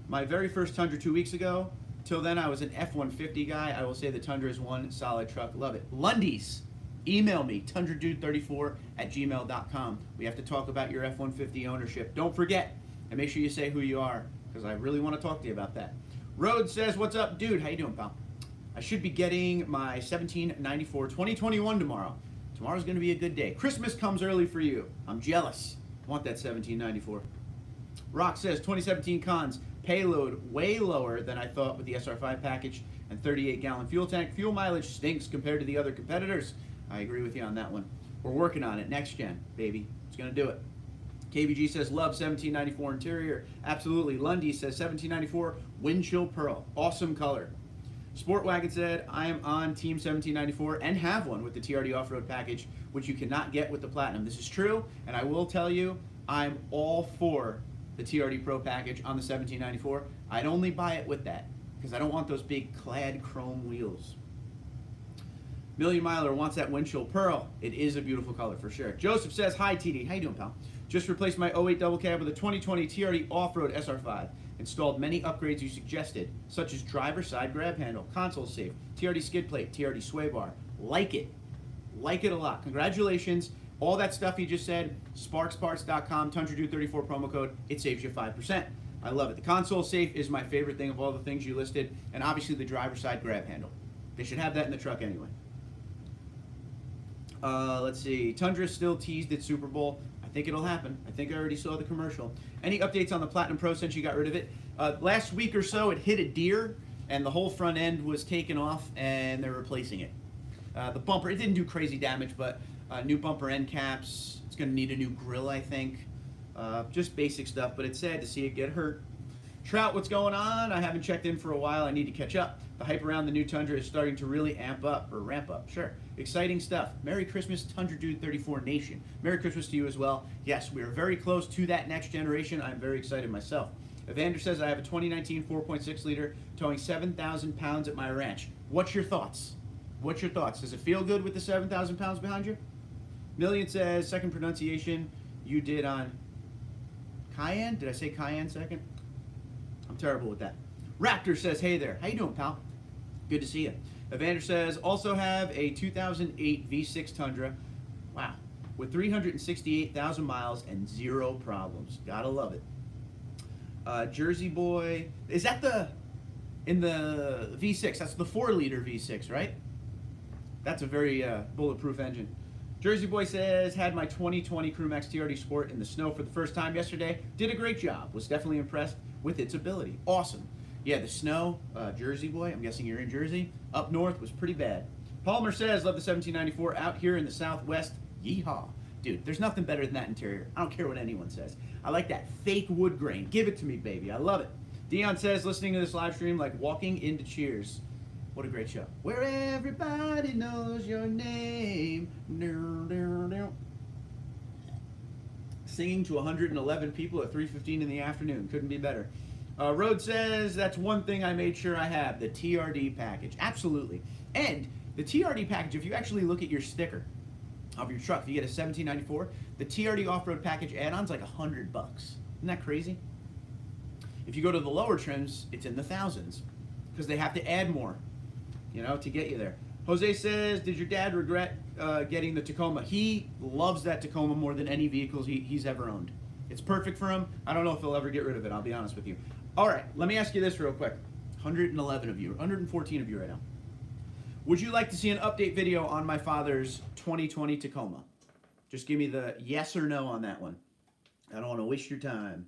my very first Tundra 2 weeks ago. Till then, I was an F-150 guy. I will say the Tundra is one solid truck. Love it. Lundys, email me, TundraDude34@gmail.com. We have to talk about your F-150 ownership. Don't forget, and make sure you say who you are, because I really want to talk to you about that. Rhodes says, what's up, dude? How you doing, pal? I should be getting my 1794 2021 tomorrow. Tomorrow's going to be a good day. Christmas comes early for you. I'm jealous. I want that 1794. Rock says, 2017 cons, payload way lower than I thought with the SR5 package and 38-gallon fuel tank. Fuel mileage stinks compared to the other competitors. I agree with you on that one. We're working on it. Next gen, baby. It's going to do it. KBG says, love 1794 interior. Absolutely. Lundy says, 1794 wind chill pearl. Awesome color. Sportwagon said, I am on Team 1794 and have one with the TRD off-road package, which you cannot get with the Platinum. This is true, and I will tell you, I'm all for the TRD Pro package on the 1794. I'd only buy it with that, because I don't want those big clad chrome wheels. Million Miler wants that windshield pearl. It is a beautiful color for sure. Joseph says, hi TD, how you doing, pal? Just replaced my 08 double cab with a 2020 TRD off-road SR5. Installed many upgrades you suggested, such as driver side grab handle, console safe, TRD skid plate, TRD sway bar. Like it. Like it a lot. Congratulations. All that stuff you just said, sparksparts.com, TundraDude34 promo code, it saves you 5%. I love it. The console safe is my favorite thing of all the things you listed, and obviously the driver side grab handle. They should have that in the truck anyway. Let's see. Tundra still teased at Super Bowl. I think it'll happen. I think I already saw the commercial. Any updates on the Platinum Pro since you got rid of it? Last week or so, it hit a deer, and the whole front end was taken off, and they're replacing it. The bumper, it didn't do crazy damage, but new bumper end caps. It's going to need a new grill, I think. Just basic stuff, but it's sad to see it get hurt. Trout, what's going on? I haven't checked in for a while. I need to catch up. The hype around the new Tundra is starting to really ramp up. Sure. Exciting stuff. Merry Christmas, TundraDude34 Nation. Merry Christmas to you as well. Yes, we are very close to that next generation. I'm very excited myself. Evander says, I have a 2019 4.6 liter towing 7,000 pounds at my ranch. What's your thoughts? What's your thoughts? Does it feel good with the 7,000 pounds behind you? Million says, second pronunciation you did on Cayenne. Did I say Cayenne second? I'm terrible with that. Raptor says, hey there. How you doing, pal? Good to see you. Evander says, also have a 2008 V6 Tundra. Wow. With 368,000 miles and 0 problems. Gotta love it. Jersey Boy. Is that in the V6? That's the 4-liter V6, right? That's a very bulletproof engine. Jersey Boy says, had my 2020 Crewmax TRD Sport in the snow for the first time yesterday. Did a great job. Was definitely impressed with its ability. Awesome. Yeah, the snow, Jersey Boy, I'm guessing you're in Jersey, up north was pretty bad. Palmer says, love the 1794 out here in the Southwest. Yeehaw. Dude, there's nothing better than that interior. I don't care what anyone says. I like that fake wood grain. Give it to me, baby. I love it. Dion says, listening to this live stream like walking into Cheers. What a great show. Where everybody knows your name. Singing to 111 people at 3:15 in the afternoon. Couldn't be better. Rhodes says, that's one thing I made sure I have, the TRD package. Absolutely. And the TRD package, if you actually look at your sticker of your truck, if you get a 1794, the TRD off-road package add-on's like $100. Isn't that crazy? If you go to the lower trims, it's in the thousands because they have to add more, you know, to get you there. Jose says, did your dad regret getting the Tacoma? He loves that Tacoma more than any vehicles he's ever owned. It's perfect for him. I don't know if he'll ever get rid of it, I'll be honest with you. All right, let me ask you this real quick. 111 of you, 114 of you right now. Would you like to see an update video on my father's 2020 Tacoma? Just give me the yes or no on that one. I don't want to waste your time.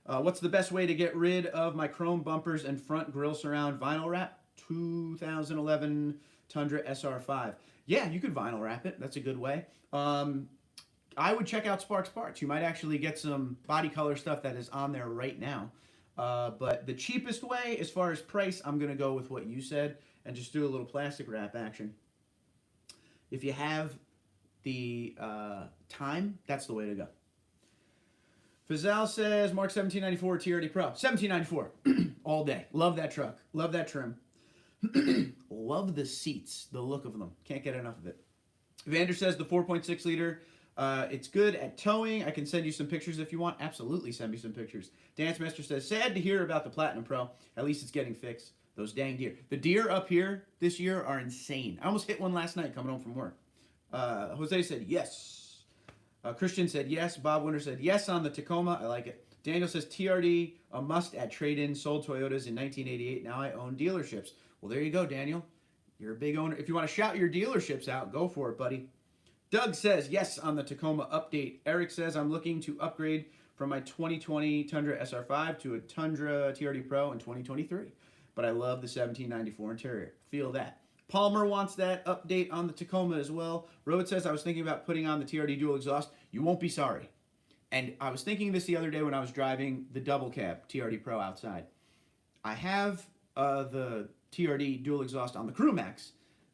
What's the best way to get rid of my chrome bumpers and front grille surround vinyl wrap? 2011 Tundra SR5. Yeah, you could vinyl wrap it. That's a good way. I would check out Sparks Parts. You might actually get some body color stuff that is on there right now. But the cheapest way, as far as price, I'm going to go with what you said and just do a little plastic wrap action. If you have the time, that's the way to go. Fazal says, Mark 1794 TRD Pro. 1794 all day. Love that truck. Love that trim. Love the seats, the look of them. Can't get enough of it. Vander says the 4.6 liter, it's good at towing. I can send you some pictures if you want. Absolutely send me some pictures. Dance Master says, sad to hear about the Platinum Pro. At least it's getting fixed. Those dang deer. The deer up here this year are insane. I almost hit one last night coming home from work. Jose said yes. Christian said yes. Bob Winter said yes on the Tacoma. I like it. Daniel says TRD, a must at trade-in. Sold Toyotas in 1988. Now I own dealerships. Well, there you go, Daniel. You're a big owner. If you want to shout your dealerships out, go for it, buddy. Doug says yes on the Tacoma update. Eric says I'm looking to upgrade from my 2020 Tundra SR5 to a Tundra TRD Pro in 2023. But I love the 1794 interior. Feel that. Palmer wants that update on the Tacoma as well. Road says I was thinking about putting on the TRD dual exhaust. You won't be sorry. And I was thinking this the other day when I was driving the double cab TRD Pro outside. I have the TRD dual exhaust on the Crewmax,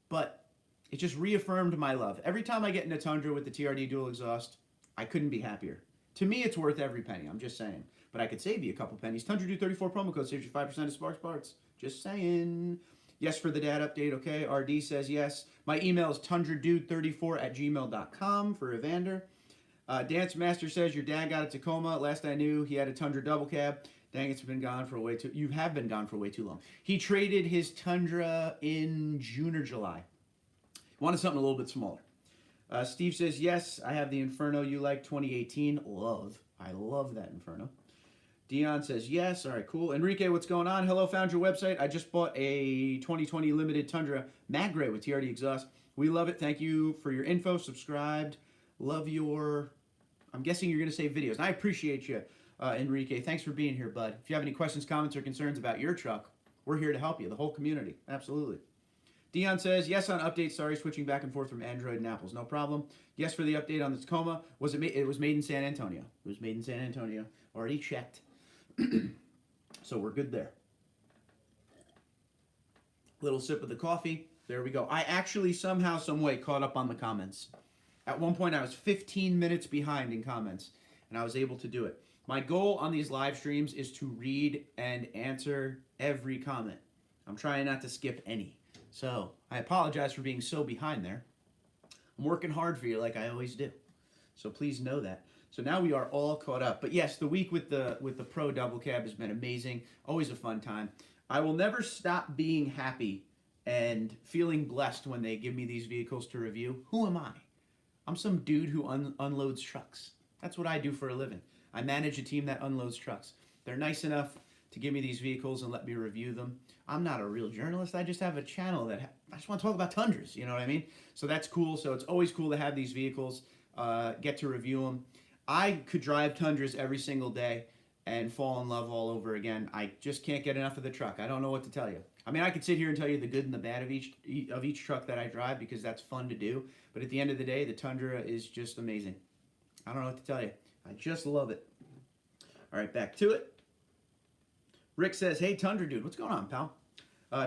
but it just reaffirmed my love. Every time I get in a Tundra with the TRD dual exhaust, I couldn't be happier. To me, it's worth every penny. I'm just saying. But I could save you a couple pennies. TundraDude34 promo code saves you 5% of Sparks Parts. Just saying. Yes for the dad update, okay. RD says yes. My email is TundraDude34@gmail.com for Evander. Dance Master says your dad got a Tacoma. Last I knew, he had a Tundra double cab. Dang, it's been gone for way too. You have been gone for way too long. He traded his Tundra in June or July. Wanted something a little bit smaller. Steve says yes. I have the Inferno you like 2018. I love that Inferno. Dion says yes. All right, cool. Enrique, what's going on? Hello, found your website. I just bought a 2020 limited Tundra Mag Gray with TRD exhaust. We love it. Thank you for your info. Subscribed. Love your, I'm guessing you're going to say videos. And I appreciate you, Enrique. Thanks for being here, bud. If you have any questions, comments, or concerns about your truck, we're here to help you. The whole community. Absolutely. Dion says, yes on update. Sorry, switching back and forth from Android and Apples. No problem. Yes for the update on the Tacoma. It was made in San Antonio. It was made in San Antonio. Already checked. So we're good there. Little sip of the coffee. There we go. I actually somehow, some way caught up on the comments. At one point, I was 15 minutes behind in comments, and I was able to do it. My goal on these live streams is to read and answer every comment. I'm trying not to skip any. So I apologize for being so behind there. I'm working hard for you like I always do. So please know that. So now we are all caught up. But yes, the week with the Pro double cab has been amazing. Always a fun time. I will never stop being happy and feeling blessed when they give me these vehicles to review. Who am I? I'm some dude who unloads trucks. That's what I do for a living. I manage a team that unloads trucks. They're nice enough to give me these vehicles and let me review them. I'm not a real journalist. I just have a channel that I just want to talk about Tundras. You know what I mean? So that's cool. So it's always cool to have these vehicles, get to review them. I could drive Tundras every single day and fall in love all over again. I just can't get enough of the truck. I don't know what to tell you. I mean, I could sit here and tell you the good and the bad of each truck that I drive because that's fun to do. But at the end of the day, the Tundra is just amazing. I don't know what to tell you. I just love it. All right, back to it. Rick says, hey, Tundra dude, what's going on, pal?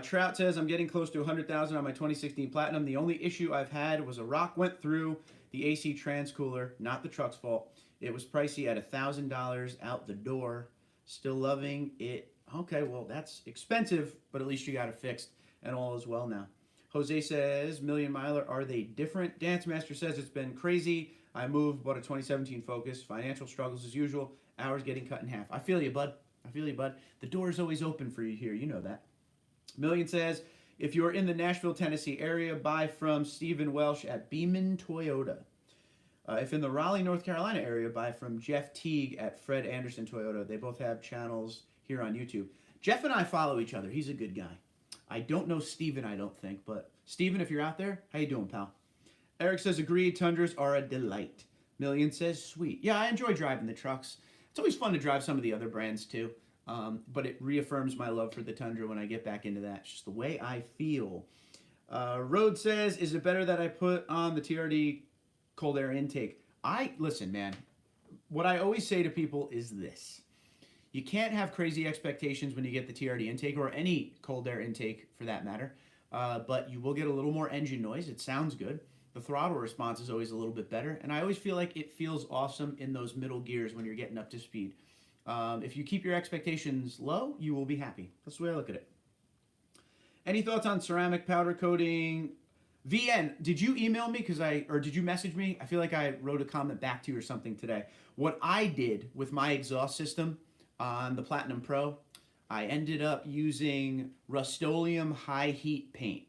Trout says, I'm getting close to 100,000 on my 2016 Platinum. The only issue I've had was a rock went through the AC transcooler, not the truck's fault. It was pricey at $1,000 out the door. Still loving it. Okay, well, that's expensive, but at least you got it fixed, and all is well now. Jose says, Million Miler, are they different? Dance Master says, it's been crazy. I moved, bought a 2017 Focus. Financial struggles as usual. Hours getting cut in half. I feel you, bud. I feel you, bud. The door is always open for you here. You know that. Million says, if you're in the Nashville, Tennessee area, buy from Stephen Welsh at Beeman Toyota. If in the Raleigh, North Carolina area, buy from Jeff Teague at Fred Anderson Toyota. They both have channels here on YouTube. Jeff and I follow each other. He's a good guy. I don't know Stephen, I don't think, but Stephen, if you're out there, how you doing, pal? Eric says, agreed, Tundras are a delight. Million says, sweet. Yeah, I enjoy driving the trucks. It's always fun to drive some of the other brands too, but it reaffirms my love for the Tundra when I get back into that. It's just the way I feel. Road says, is it better that I put on the TRD cold air intake? Listen, man, what I always say to people is this. You can't have crazy expectations when you get the TRD intake or any cold air intake for that matter, but you will get a little more engine noise. It sounds good. The throttle response is always a little bit better, and I always feel like it feels awesome in those middle gears when you're getting up to speed. If you keep your expectations low, you will be happy. That's the way I look at it. Any thoughts on ceramic powder coating? VN, did you email me or did you message me? I feel like I wrote a comment back to you or something today. What I did with my exhaust system on the Platinum Pro, I ended up using Rust-Oleum high heat paint.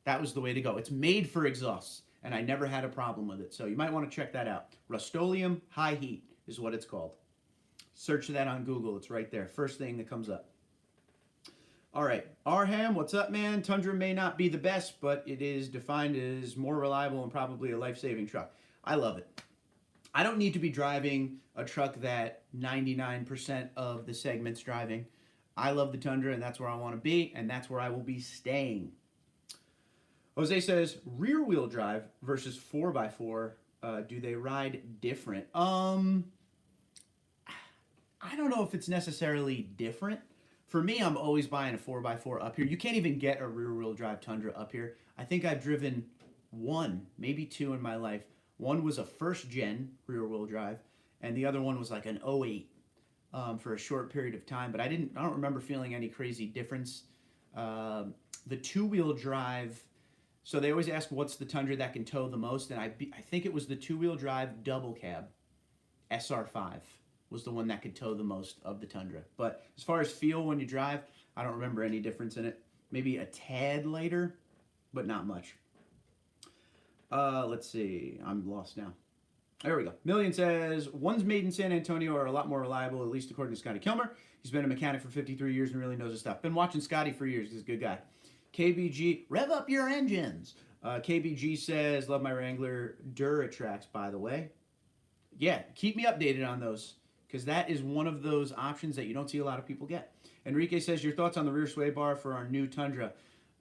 That was the way to go. It's made for exhausts, and I never had a problem with it. So you might want to check that out. Rust-Oleum high heat is what it's called. Search that on Google. It's right there. First thing that comes up. All right. Arham, what's up, man? Tundra may not be the best, but it is defined as more reliable and probably a life-saving truck. I love it. I don't need to be driving a truck that 99% of the segment's driving. I love the Tundra, and that's where I want to be, and that's where I will be staying. Jose says, rear-wheel drive versus 4x4, do they ride different? I don't know if it's necessarily different. For me, I'm always buying a 4x4 up here. You can't even get a rear-wheel drive Tundra up here. I think I've driven one, maybe two in my life. One was a first-gen rear-wheel drive, and the other one was like an 08 for a short period of time. But I don't remember feeling any crazy difference. The two-wheel drive, so they always ask what's the Tundra that can tow the most, and I think it was the two-wheel drive double cab SR5. Was the one that could tow the most of the Tundra. But as far as feel when you drive, I don't remember any difference in it. Maybe a tad lighter, but not much. Let's see. I'm lost now. There we go. Million says, ones made in San Antonio are a lot more reliable, at least according to Scotty Kilmer. He's been a mechanic for 53 years and really knows his stuff. Been watching Scotty for years. He's a good guy. KBG, rev up your engines. KBG says, love my Wrangler Duratrax, by the way. Yeah, keep me updated on those, because that is one of those options that you don't see a lot of people get. Enrique says, your thoughts on the rear sway bar for our new Tundra.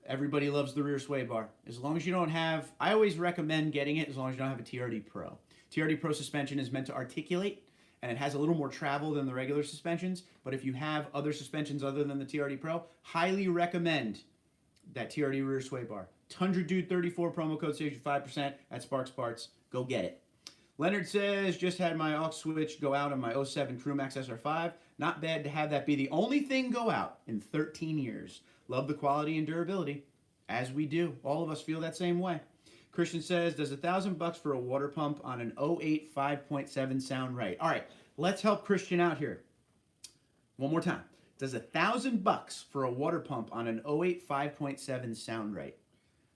Everybody loves the rear sway bar. As long as you don't have, I always recommend getting it as long as you don't have a TRD Pro. TRD Pro suspension is meant to articulate, and it has a little more travel than the regular suspensions. But if you have other suspensions other than the TRD Pro, highly recommend that TRD rear sway bar. TundraDude34 promo code saves you 5% at Sparks Parts. Go get it. Leonard says, just had my aux switch go out on my 07 Crewmax SR5. Not bad to have that be the only thing go out in 13 years. Love the quality and durability, as we do. All of us feel that same way. Christian says, does $1,000 for a water pump on an 08 5.7 sound right? All right, let's help Christian out here. One more time. Does $1,000 for a water pump on an 08 5.7 sound right?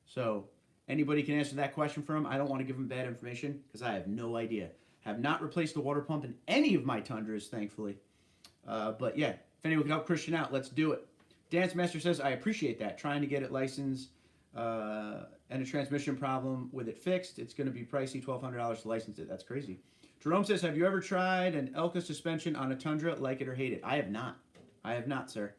So anybody can answer that question for him. I don't want to give him bad information because I have no idea. Have not replaced a water pump in any of my Tundras, thankfully. But yeah, if anyone can help Christian out, let's do it. Dance Master says, I appreciate that. Trying to get it licensed and a transmission problem with it fixed. It's going to be pricey, $1,200 to license it. That's crazy. Jerome says, have you ever tried an Elka suspension on a Tundra, like it or hate it? I have not. I have not, sir.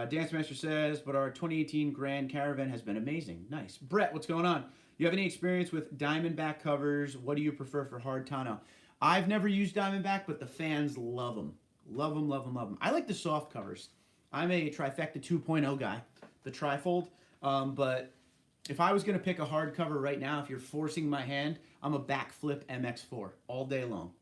Dance Master says, but our 2018 Grand Caravan has been amazing. Nice. Brett, what's going on? You have any experience with Diamondback covers? What do you prefer for hard tonneau? I've never used Diamondback, but the fans love them. Love them, love them, love them. I like the soft covers. I'm a Trifecta 2.0 guy, the trifold. But if I was going to pick a hard cover right now, if you're forcing my hand, I'm a backflip MX4 all day long.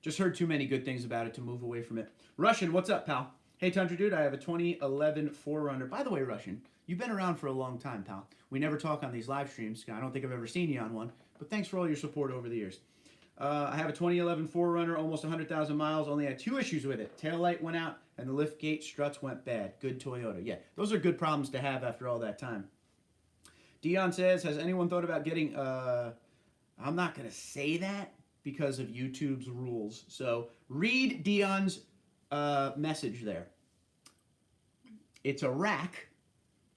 Just heard too many good things about it to move away from it. Russian, what's up, pal? Hey, Tundra Dude, I have a 2011 4Runner. By the way, Russian, you've been around for a long time, pal. We never talk on these live streams. I don't think I've ever seen you on one, but thanks for all your support over the years. I have a 2011 4Runner, almost 100,000 miles. Only had 2 issues with it. Tail light went out, and the lift gate struts went bad. Good Toyota. Yeah, those are good problems to have after all that time. Dion says, has anyone thought about getting, I'm not going to say that because of YouTube's rules. So read Dion's message there. It's a rack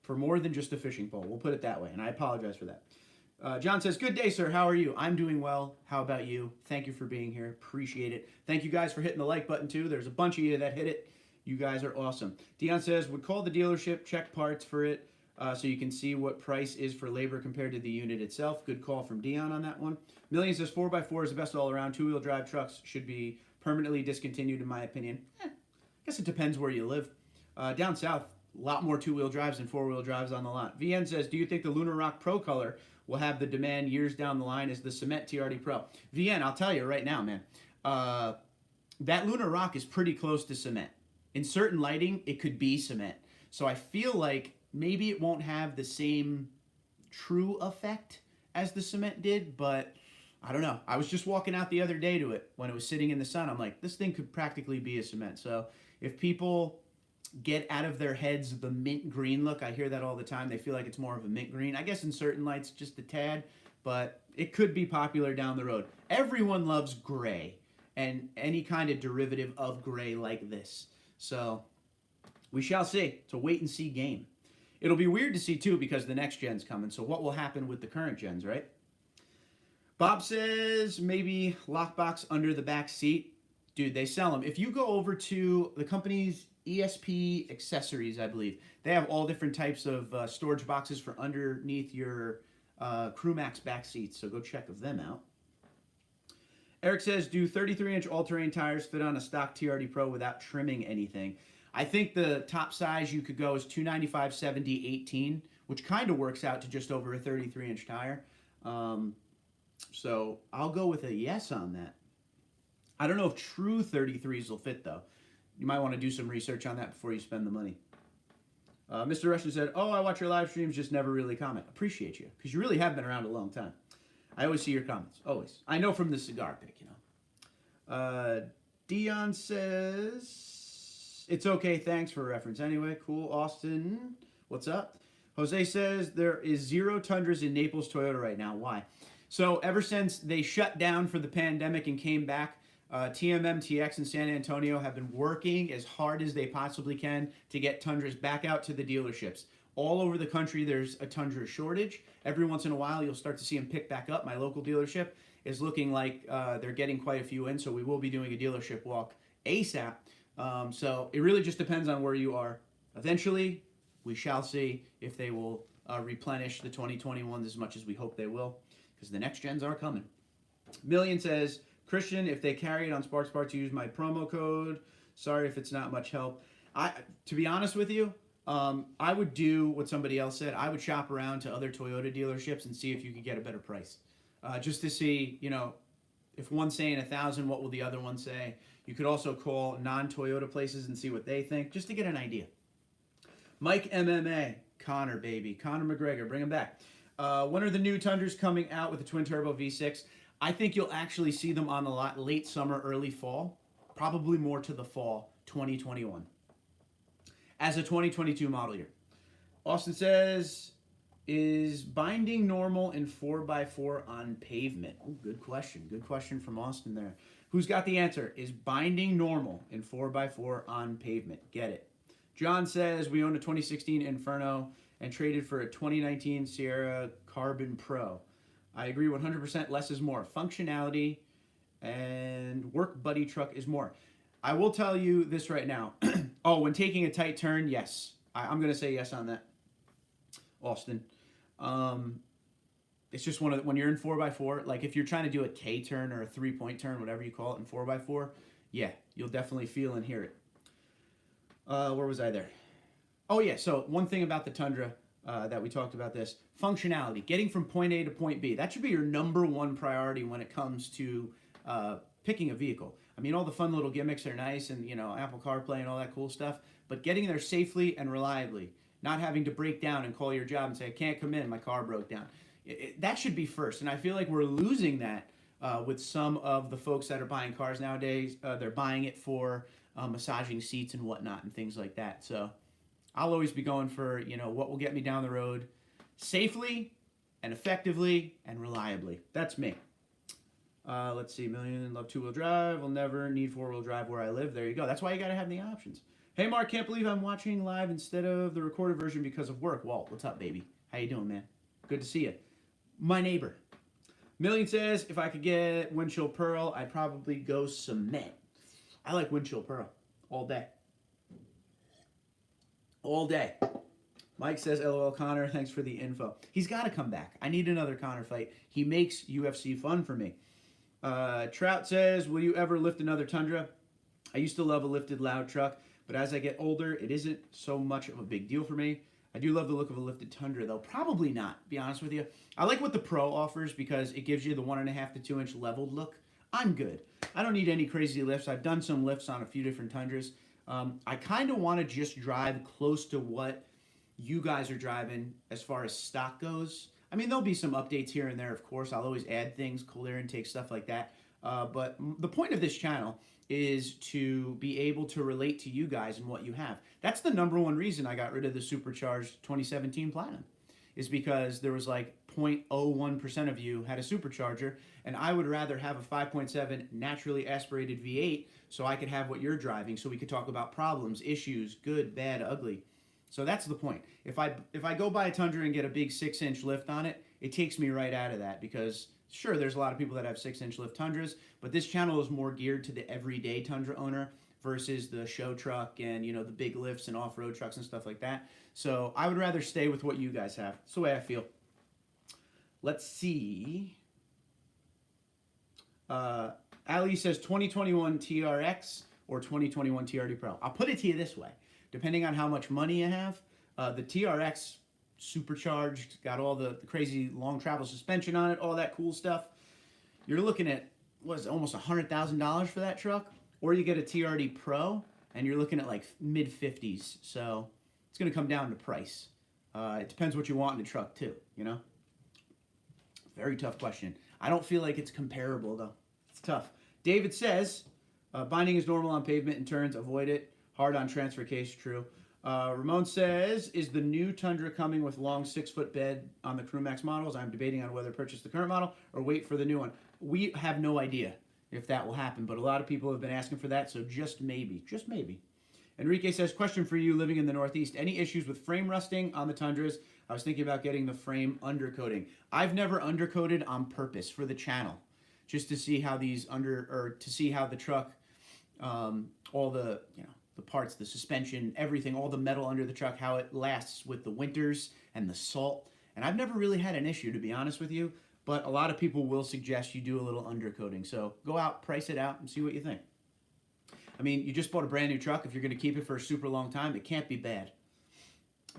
for more than just a fishing pole. We'll put it that way, and I apologize for that. John says, good day, sir. How are you? I'm doing well. How about you? Thank you for being here. Appreciate it. Thank you guys for hitting the like button, too. There's a bunch of you that hit it. You guys are awesome. Dion says, would call the dealership, check parts for it, so you can see what price is for labor compared to the unit itself. Good call from Dion on that one. Million says, 4x4 is the best all around. Two-wheel drive trucks should be permanently discontinued in my opinion. I guess it depends where you live. Down south, a lot more two-wheel drives and four-wheel drives on the lot. VN says, do you think the Lunar Rock Pro color will have the demand years down the line as the Cement TRD Pro? VN, I'll tell you right now, man. That Lunar Rock is pretty close to Cement. In certain lighting, it could be Cement. So I feel like maybe it won't have the same true effect as the Cement did, but I don't know. I was just walking out the other day to it when it was sitting in the sun. I'm like, this thing could practically be a Cement. So if people get out of their heads the mint green look, I hear that all the time. They feel like it's more of a mint green. I guess in certain lights, just a tad, but it could be popular down the road. Everyone loves gray and any kind of derivative of gray like this. So we shall see. It's a wait and see game. It'll be weird to see too because the next gen's coming. So what will happen with the current gens, right? Bob says maybe lockbox under the back seat. Dude, they sell them. If you go over to the company's ESP accessories, I believe, they have all different types of storage boxes for underneath your Crewmax back seats. So go check them out. Eric says, do 33-inch all-terrain tires fit on a stock TRD Pro without trimming anything? I think the top size you could go is 295, 70, 18, which kind of works out to just over a 33-inch tire. So I'll go with a yes on that. I don't know if true 33s will fit, though. You might want to do some research on that before you spend the money. Mr. Russian said, oh, I watch your live streams, just never really comment. Appreciate you, because you really have been around a long time. I always see your comments, always. I know from the cigar pick, you know. Dion says, it's okay, thanks for reference. Anyway, cool. Austin, what's up? Jose says, there is 0 Tundras in Naples Toyota right now. Why? So ever since they shut down for the pandemic and came back, TMM, TX, and San Antonio have been working as hard as they possibly can to get Tundras back out to the dealerships. All over the country, there's a Tundra shortage. Every once in a while, you'll start to see them pick back up. My local dealership is looking like they're getting quite a few in, so we will be doing a dealership walk ASAP. So it really just depends on where you are. Eventually, we shall see if they will replenish the 2021s as much as we hope they will, because the next gens are coming. Million says, Christian, if they carry it on Sparks Parts, use my promo code. Sorry if it's not much help. To be honest with you, I would do what somebody else said. I would shop around to other Toyota dealerships and see if you could get a better price. Just to see, you know, if one's saying 1,000, what will the other one say? You could also call non-Toyota places and see what they think, just to get an idea. Mike MMA, Connor, baby. Connor McGregor, bring him back. When are the new Tundras coming out with the twin-turbo V6? I think you'll actually see them on the lot late summer, early fall. Probably more to the fall, 2021. As a 2022 model year. Austin says, is binding normal in 4x4 on pavement? Ooh, good question. Good question from Austin there. Who's got the answer? Is binding normal in 4x4 on pavement? Get it. John says, we own a 2016 Inferno and traded for a 2019 Sierra Carbon Pro. I agree 100%. Less is more. Functionality and work buddy truck is more. I will tell you this right now. Oh, when taking a tight turn, yes. I'm going to say yes on that, Austin. It's just one of the, when you're in 4x4, like if you're trying to do a K turn or a 3-point turn, whatever you call it in 4x4, yeah, you'll definitely feel and hear it. Where was I there? Oh, yeah. So one thing about the Tundra that we talked about this, functionality, getting from point A to point B. That should be your #1 priority when it comes to picking a vehicle. I mean, all the fun little gimmicks are nice and, you know, Apple CarPlay and all that cool stuff, but getting there safely and reliably, not having to break down and call your job and say, I can't come in, my car broke down. That should be first, and I feel like we're losing that with some of the folks that are buying cars nowadays. They're buying it for massaging seats and whatnot and things like that. So I'll always be going for, you know, what will get me down the road safely and effectively and reliably. That's me. Let's see, Million, love 2-wheel drive. Will never need 4-wheel drive where I live. There you go. That's why you got to have the options. Hey, Mark, can't believe I'm watching live instead of the recorded version because of work. Walt, what's up, baby? How you doing, man? Good to see you. My neighbor. Million says, if I could get windshield pearl, I'd probably go cement. I like windshield pearl all day. All day. Mike says, LOL Connor, thanks for the info. He's got to come back. I need another Connor fight. He makes UFC fun for me. Trout says, will you ever lift another Tundra? I used to love a lifted loud truck, but as I get older, it isn't so much of a big deal for me. I do love the look of a lifted Tundra, though. Probably not, be honest with you. I like what the Pro offers because it gives you the 1.5 to 2 inch leveled look. I'm good. I don't need any crazy lifts. I've done some lifts on a few different Tundras. I kind of want to just drive close to what you guys are driving as far as stock goes. I mean, there'll be some updates here and there, of course. I'll always add things, cool air intake, stuff like that. But the point of this channel is to be able to relate to you guys and what you have. That's the #1 reason I got rid of the supercharged 2017 Platinum, is because there was like 0.01% of you had a supercharger, and I would rather have a 5.7 naturally aspirated V8 so I could have what you're driving, so we could talk about problems, issues, good, bad, ugly. So that's the point. If I go buy a Tundra and get a big 6-inch lift on it, it takes me right out of that, because sure, there's a lot of people that have 6-inch lift Tundras, but this channel is more geared to the everyday Tundra owner versus the show truck and, you know, the big lifts and off-road trucks and stuff like that. So I would rather stay with what you guys have. That's the way I feel. Let's see. Ali says 2021 TRX or 2021 TRD Pro. I'll put it to you this way. Depending on how much money you have, the TRX supercharged, got all the crazy long travel suspension on it, all that cool stuff. You're looking at, what is it, almost $100,000 for that truck? Or you get a TRD Pro, and you're looking at like mid-50s. So it's going to come down to price. It depends what you want in the truck too, you know? Very tough question. I don't feel like it's comparable though. It's tough. David says, binding is normal on pavement and turns, avoid it. Hard on transfer case, true. Ramon says, is the new Tundra coming with long 6-foot bed on the Crewmax models? I'm debating on whether to purchase the current model or wait for the new one. We have no idea if that will happen, but a lot of people have been asking for that, so just maybe, just maybe. Enrique says, question for you living in the Northeast. Any issues with frame rusting on the Tundras? I was thinking about getting the frame undercoating. I've never undercoated on purpose for the channel, just to see how these to see how the truck, all the, you know, the parts, the suspension, everything, all the metal under the truck, how it lasts with the winters and the salt. And I've never really had an issue, to be honest with you, but a lot of people will suggest you do a little undercoating. So go out, price it out, and see what you think. I mean, you just bought a brand new truck. If you're going to keep it for a super long time, it can't be bad.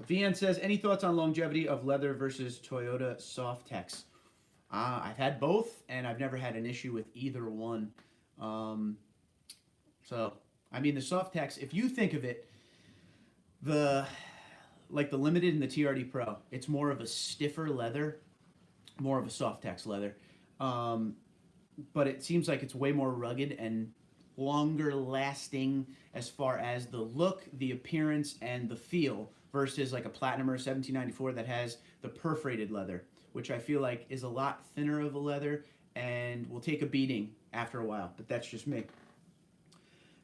VN says, any thoughts on longevity of leather versus Toyota Softex? I've had both, and I've never had an issue with either one. So, I mean, the Softex, if you think of it, like the Limited and the TRD Pro, it's more of a stiffer leather, more of a Softex leather. But it seems like it's way more rugged and longer lasting as far as the look, the appearance, and the feel versus like a Platinum or a 1794 that has the perforated leather, which I feel like is a lot thinner of a leather and will take a beating after a while, but that's just me.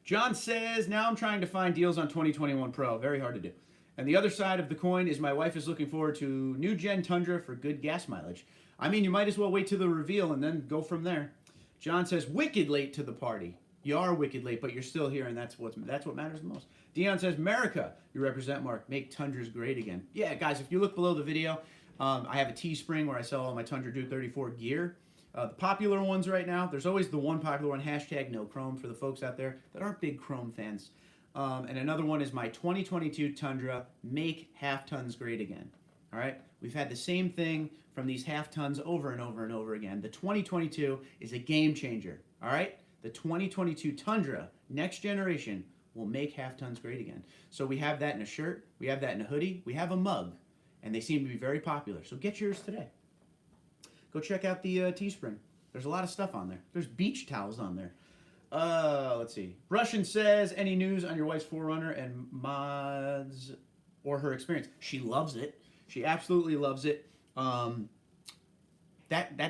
John says, now I'm trying to find deals on 2021 Pro. Very hard to do. And the other side of the coin is my wife is looking forward to new gen Tundra for good gas mileage. I mean, you might as well wait till the reveal and then go from there. John says, wicked late to the party. You are wicked late, but you're still here, and that's what matters the most. Dion says, America, you represent, Mark. Make Tundras great again. Yeah, guys, if you look below the video, I have a Teespring where I sell all my TundraDude34 gear. The popular ones right now, there's always the one popular one, hashtag no chrome for the folks out there that aren't big chrome fans. And another one is my 2022 Tundra, make half tons great again. All right, we've had the same thing from these half tons over and over and over again. The 2022 is a game changer. All right, the 2022 Tundra, next generation, will make half tons great again. So we have that in a shirt, we have that in a hoodie, we have a mug, and they seem to be very popular. So get yours today. Go check out the Teespring. There's a lot of stuff on there. There's beach towels on there. Let's see. Russian says, any news on your wife's 4Runner and mods or her experience? She loves it. She absolutely loves it. That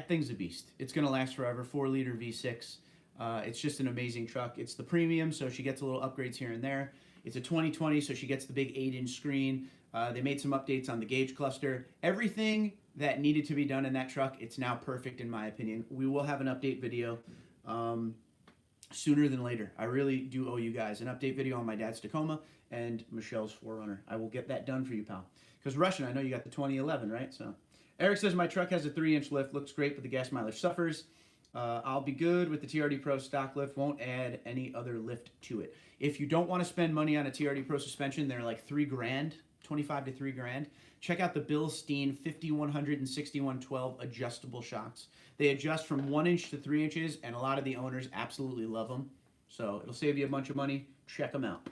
thing's a beast. It's going to last forever. 4-liter V6. It's just an amazing truck. It's the premium, so she gets a little upgrades here and there. It's a 2020, so she gets the big 8-inch screen. They made some updates on the gauge cluster. Everything that needed to be done in that truck, it's now perfect in my opinion. We will have an update video sooner than later. I really do owe you guys an update video on my dad's Tacoma and Michelle's 4Runner. I will get that done for you, pal. Because Russian, I know you got the 2011, right? So Eric says, my truck has a 3-inch lift. Looks great, but the gas mileage suffers. I'll be good with the TRD Pro stock lift. Won't add any other lift to it. If you don't want to spend money on a TRD Pro suspension, they're like $3,000, 25 to $3,000. Check out the Bilstein 5100 and 6112 adjustable shocks. They adjust from 1 inch to 3 inches, and a lot of the owners absolutely love them. So it'll save you a bunch of money. Check them out.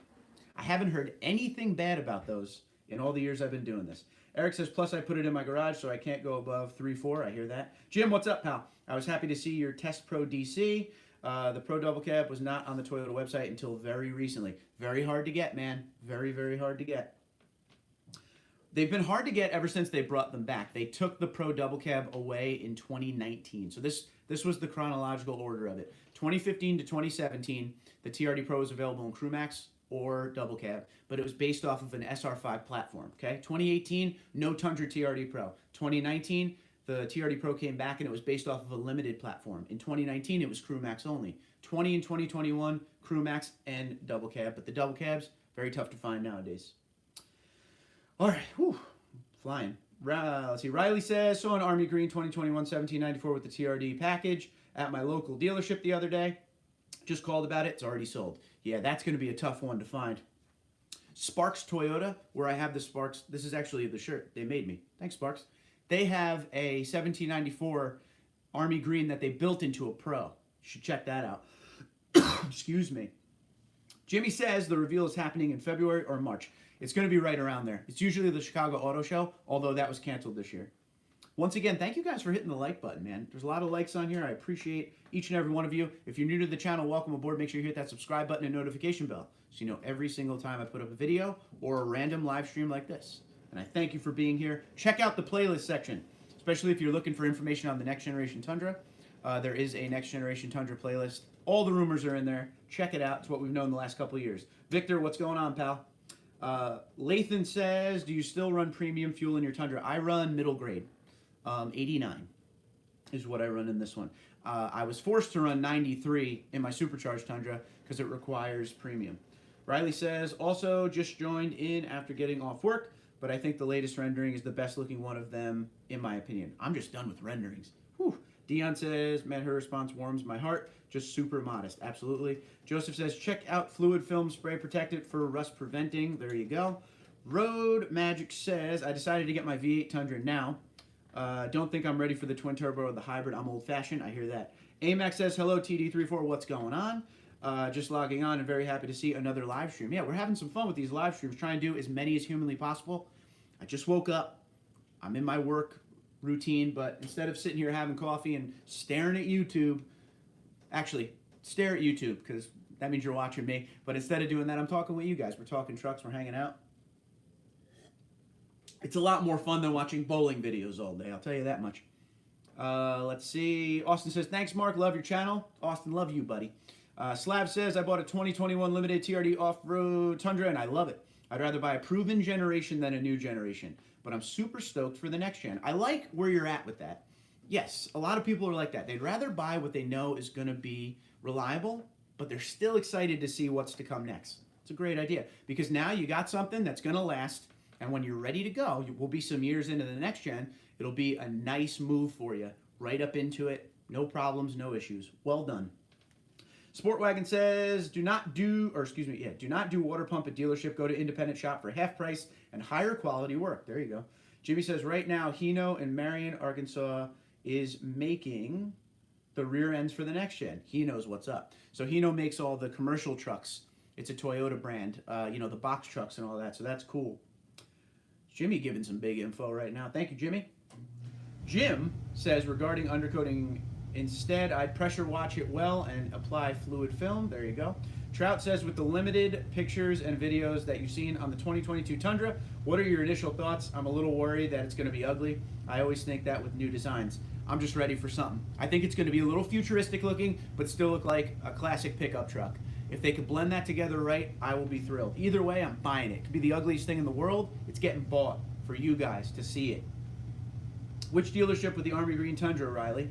I haven't heard anything bad about those in all the years I've been doing this. Eric says, plus I put it in my garage, so I can't go above 3.4. I hear that. Jim, what's up, pal? I was happy to see your Test Pro DC. The Pro Double Cab was not on the Toyota website until very recently. Very hard to get, man. Very, very hard to get. They've been hard to get ever since they brought them back. They took the Pro Double Cab away in 2019. So this was the chronological order of it. 2015 to 2017, the TRD Pro was available in Crewmax or Double Cab, but it was based off of an SR5 platform, okay? 2018, no Tundra TRD Pro. 2019, the TRD Pro came back and it was based off of a limited platform. In 2019, it was Crewmax only. 20 and 2021, Crewmax and Double Cab, but the Double Cabs, very tough to find nowadays. All right, whew, flying. Let's see, Riley says, saw an Army Green 2021 1794 with the TRD package at my local dealership the other day. Just called about it, it's already sold. Yeah, that's going to be a tough one to find. Sparks Toyota, where I have the Sparks, this is actually the shirt they made me. Thanks, Sparks. They have a 1794 Army Green that they built into a Pro. You should check that out. Excuse me. Jimmy says the reveal is happening in February or March. It's going to be right around there. It's usually the Chicago Auto Show, although that was canceled this year. Once again, thank you guys for hitting the like button, man. There's a lot of likes on here. I appreciate each and every one of you. If you're new to the channel, welcome aboard. Make sure you hit that subscribe button and notification bell so you know every single time I put up a video or a random live stream like this. And I thank you for being here. Check out the playlist section, especially if you're looking for information on the next generation Tundra. There is a next generation Tundra playlist. All the rumors are in there. Check it out. It's what we've known the last couple of years. Victor, what's going on, pal? Lathan says, do you still run premium fuel in your Tundra? I run middle grade. 89 is what I run in this one. I was forced to run 93 in my supercharged Tundra because it requires premium. Riley says, also just joined in after getting off work, but I think the latest rendering is the best looking one of them, in my opinion. I'm just done with renderings. Whew. Dion says, man, her response warms my heart. Just super modest. Absolutely. Joseph says, check out fluid film spray protectant for rust preventing. There you go. Road Magic says, I decided to get my V8 Tundra now. Don't think I'm ready for the twin turbo or the hybrid. I'm old fashioned. I hear that. AMAX says, hello TD34. What's going on? Just logging on and very happy to see another live stream. Yeah, we're having some fun with these live streams. Trying to do as many as humanly possible. I just woke up. I'm in my work routine, but instead of sitting here having coffee and staring at YouTube, actually stare at YouTube because that means you're watching me. But instead of doing that, I'm talking with you guys. We're talking trucks. We're hanging out. It's a lot more fun than watching bowling videos all day, I'll tell you that much. Let's see. Austin says, thanks, Mark. Love your channel. Austin, love you, buddy. Slab says, I bought a 2021 limited TRD off-road Tundra, and I love it. I'd rather buy a proven generation than a new generation, but I'm super stoked for the next gen. I like where you're at with that. Yes, a lot of people are like that. They'd rather buy what they know is going to be reliable, but they're still excited to see what's to come next. It's a great idea, because now you got something that's going to last. And when you're ready to go, we'll be some years into the next gen, it'll be a nice move for you. Right up into it. No problems, no issues. Well done. Sportwagon says, do not do water pump at dealership. Go to independent shop for half price and higher quality work. There you go. Jimmy says, right now, Hino in Marion, Arkansas is making the rear ends for the next gen. He knows what's up. So Hino makes all the commercial trucks. It's a Toyota brand, the box trucks and all that. So that's cool. Jimmy giving some big info right now. Thank you, Jimmy. Jim says, regarding undercoating, instead, I'd pressure watch it well and apply fluid film. There you go. Trout says, with the limited pictures and videos that you've seen on the 2022 Tundra, what are your initial thoughts? I'm a little worried that it's going to be ugly. I always think that with new designs. I'm just ready for something. I think it's going to be a little futuristic looking, but still look like a classic pickup truck. If they could blend that together right, I will be thrilled. Either way, I'm buying it. It could be the ugliest thing in the world. It's getting bought for you guys to see it. Which dealership with the Army Green Tundra, Riley?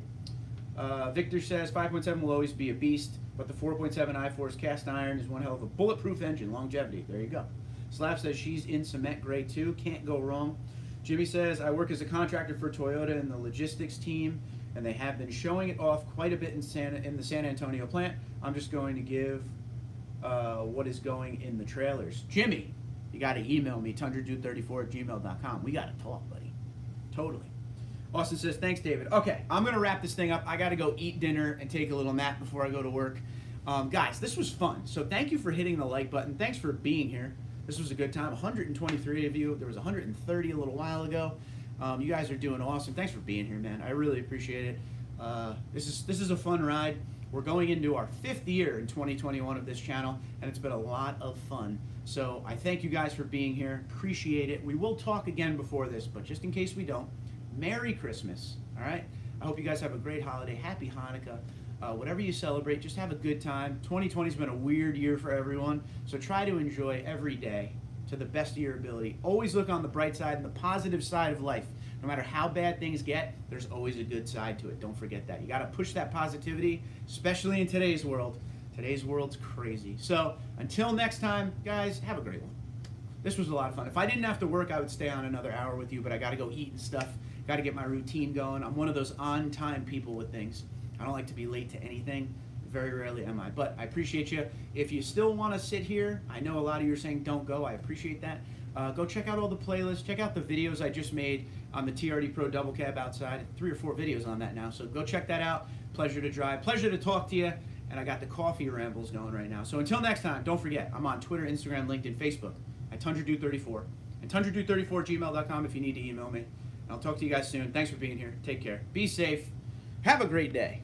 Victor says 5.7 will always be a beast, but the 4.7 I-Force cast iron is one hell of a bulletproof engine. Longevity. There you go. Slav says she's in cement gray too. Can't go wrong. Jimmy says, I work as a contractor for Toyota in the logistics team, and they have been showing it off quite a bit in the San Antonio plant. I'm just going to give what is going in the trailers. Jimmy, you got to email me, TundraDude34@gmail.com. We got to talk, buddy. Totally. Austin says, thanks, David. Okay, I'm going to wrap this thing up. I got to go eat dinner and take a little nap before I go to work. Guys, this was fun. So thank you for hitting the like button. Thanks for being here. This was a good time. 123 of you. There was 130 a little while ago. You guys are doing awesome. Thanks for being here, man. I really appreciate it. This is a fun ride. We're going into our 5th year in 2021 of this channel, and it's been a lot of fun. So I thank you guys for being here. Appreciate it. We will talk again before this, but just in case we don't, Merry Christmas, all right? I hope you guys have a great holiday. Happy Hanukkah. Whatever you celebrate, just have a good time. 2020's been a weird year for everyone, so try to enjoy every day to the best of your ability. Always look on the bright side and the positive side of life. No matter how bad things get, there's always a good side to it. Don't forget that. You got to push that positivity, especially in today's world. Today's world's crazy. So until next time, guys, have a great one. This was a lot of fun. If I didn't have to work, I would stay on another hour with you, but I got to go eat and stuff. Got to get my routine going. I'm one of those on-time people with things. I don't like to be late to anything. Very rarely am I, but I appreciate you. If you still want to sit here, I know a lot of you are saying don't go. I appreciate that. Go check out all the playlists. Check out the videos I just made on the TRD Pro double cab outside. 3 or 4 videos on that now, so go check that out. Pleasure to drive. Pleasure to talk to you. And I got the coffee rambles going right now. So until next time, don't forget, I'm on Twitter, Instagram, LinkedIn, Facebook at TundraDude34. And TundraDude34@gmail.com if you need to email me. And I'll talk to you guys soon. Thanks for being here. Take care. Be safe. Have a great day.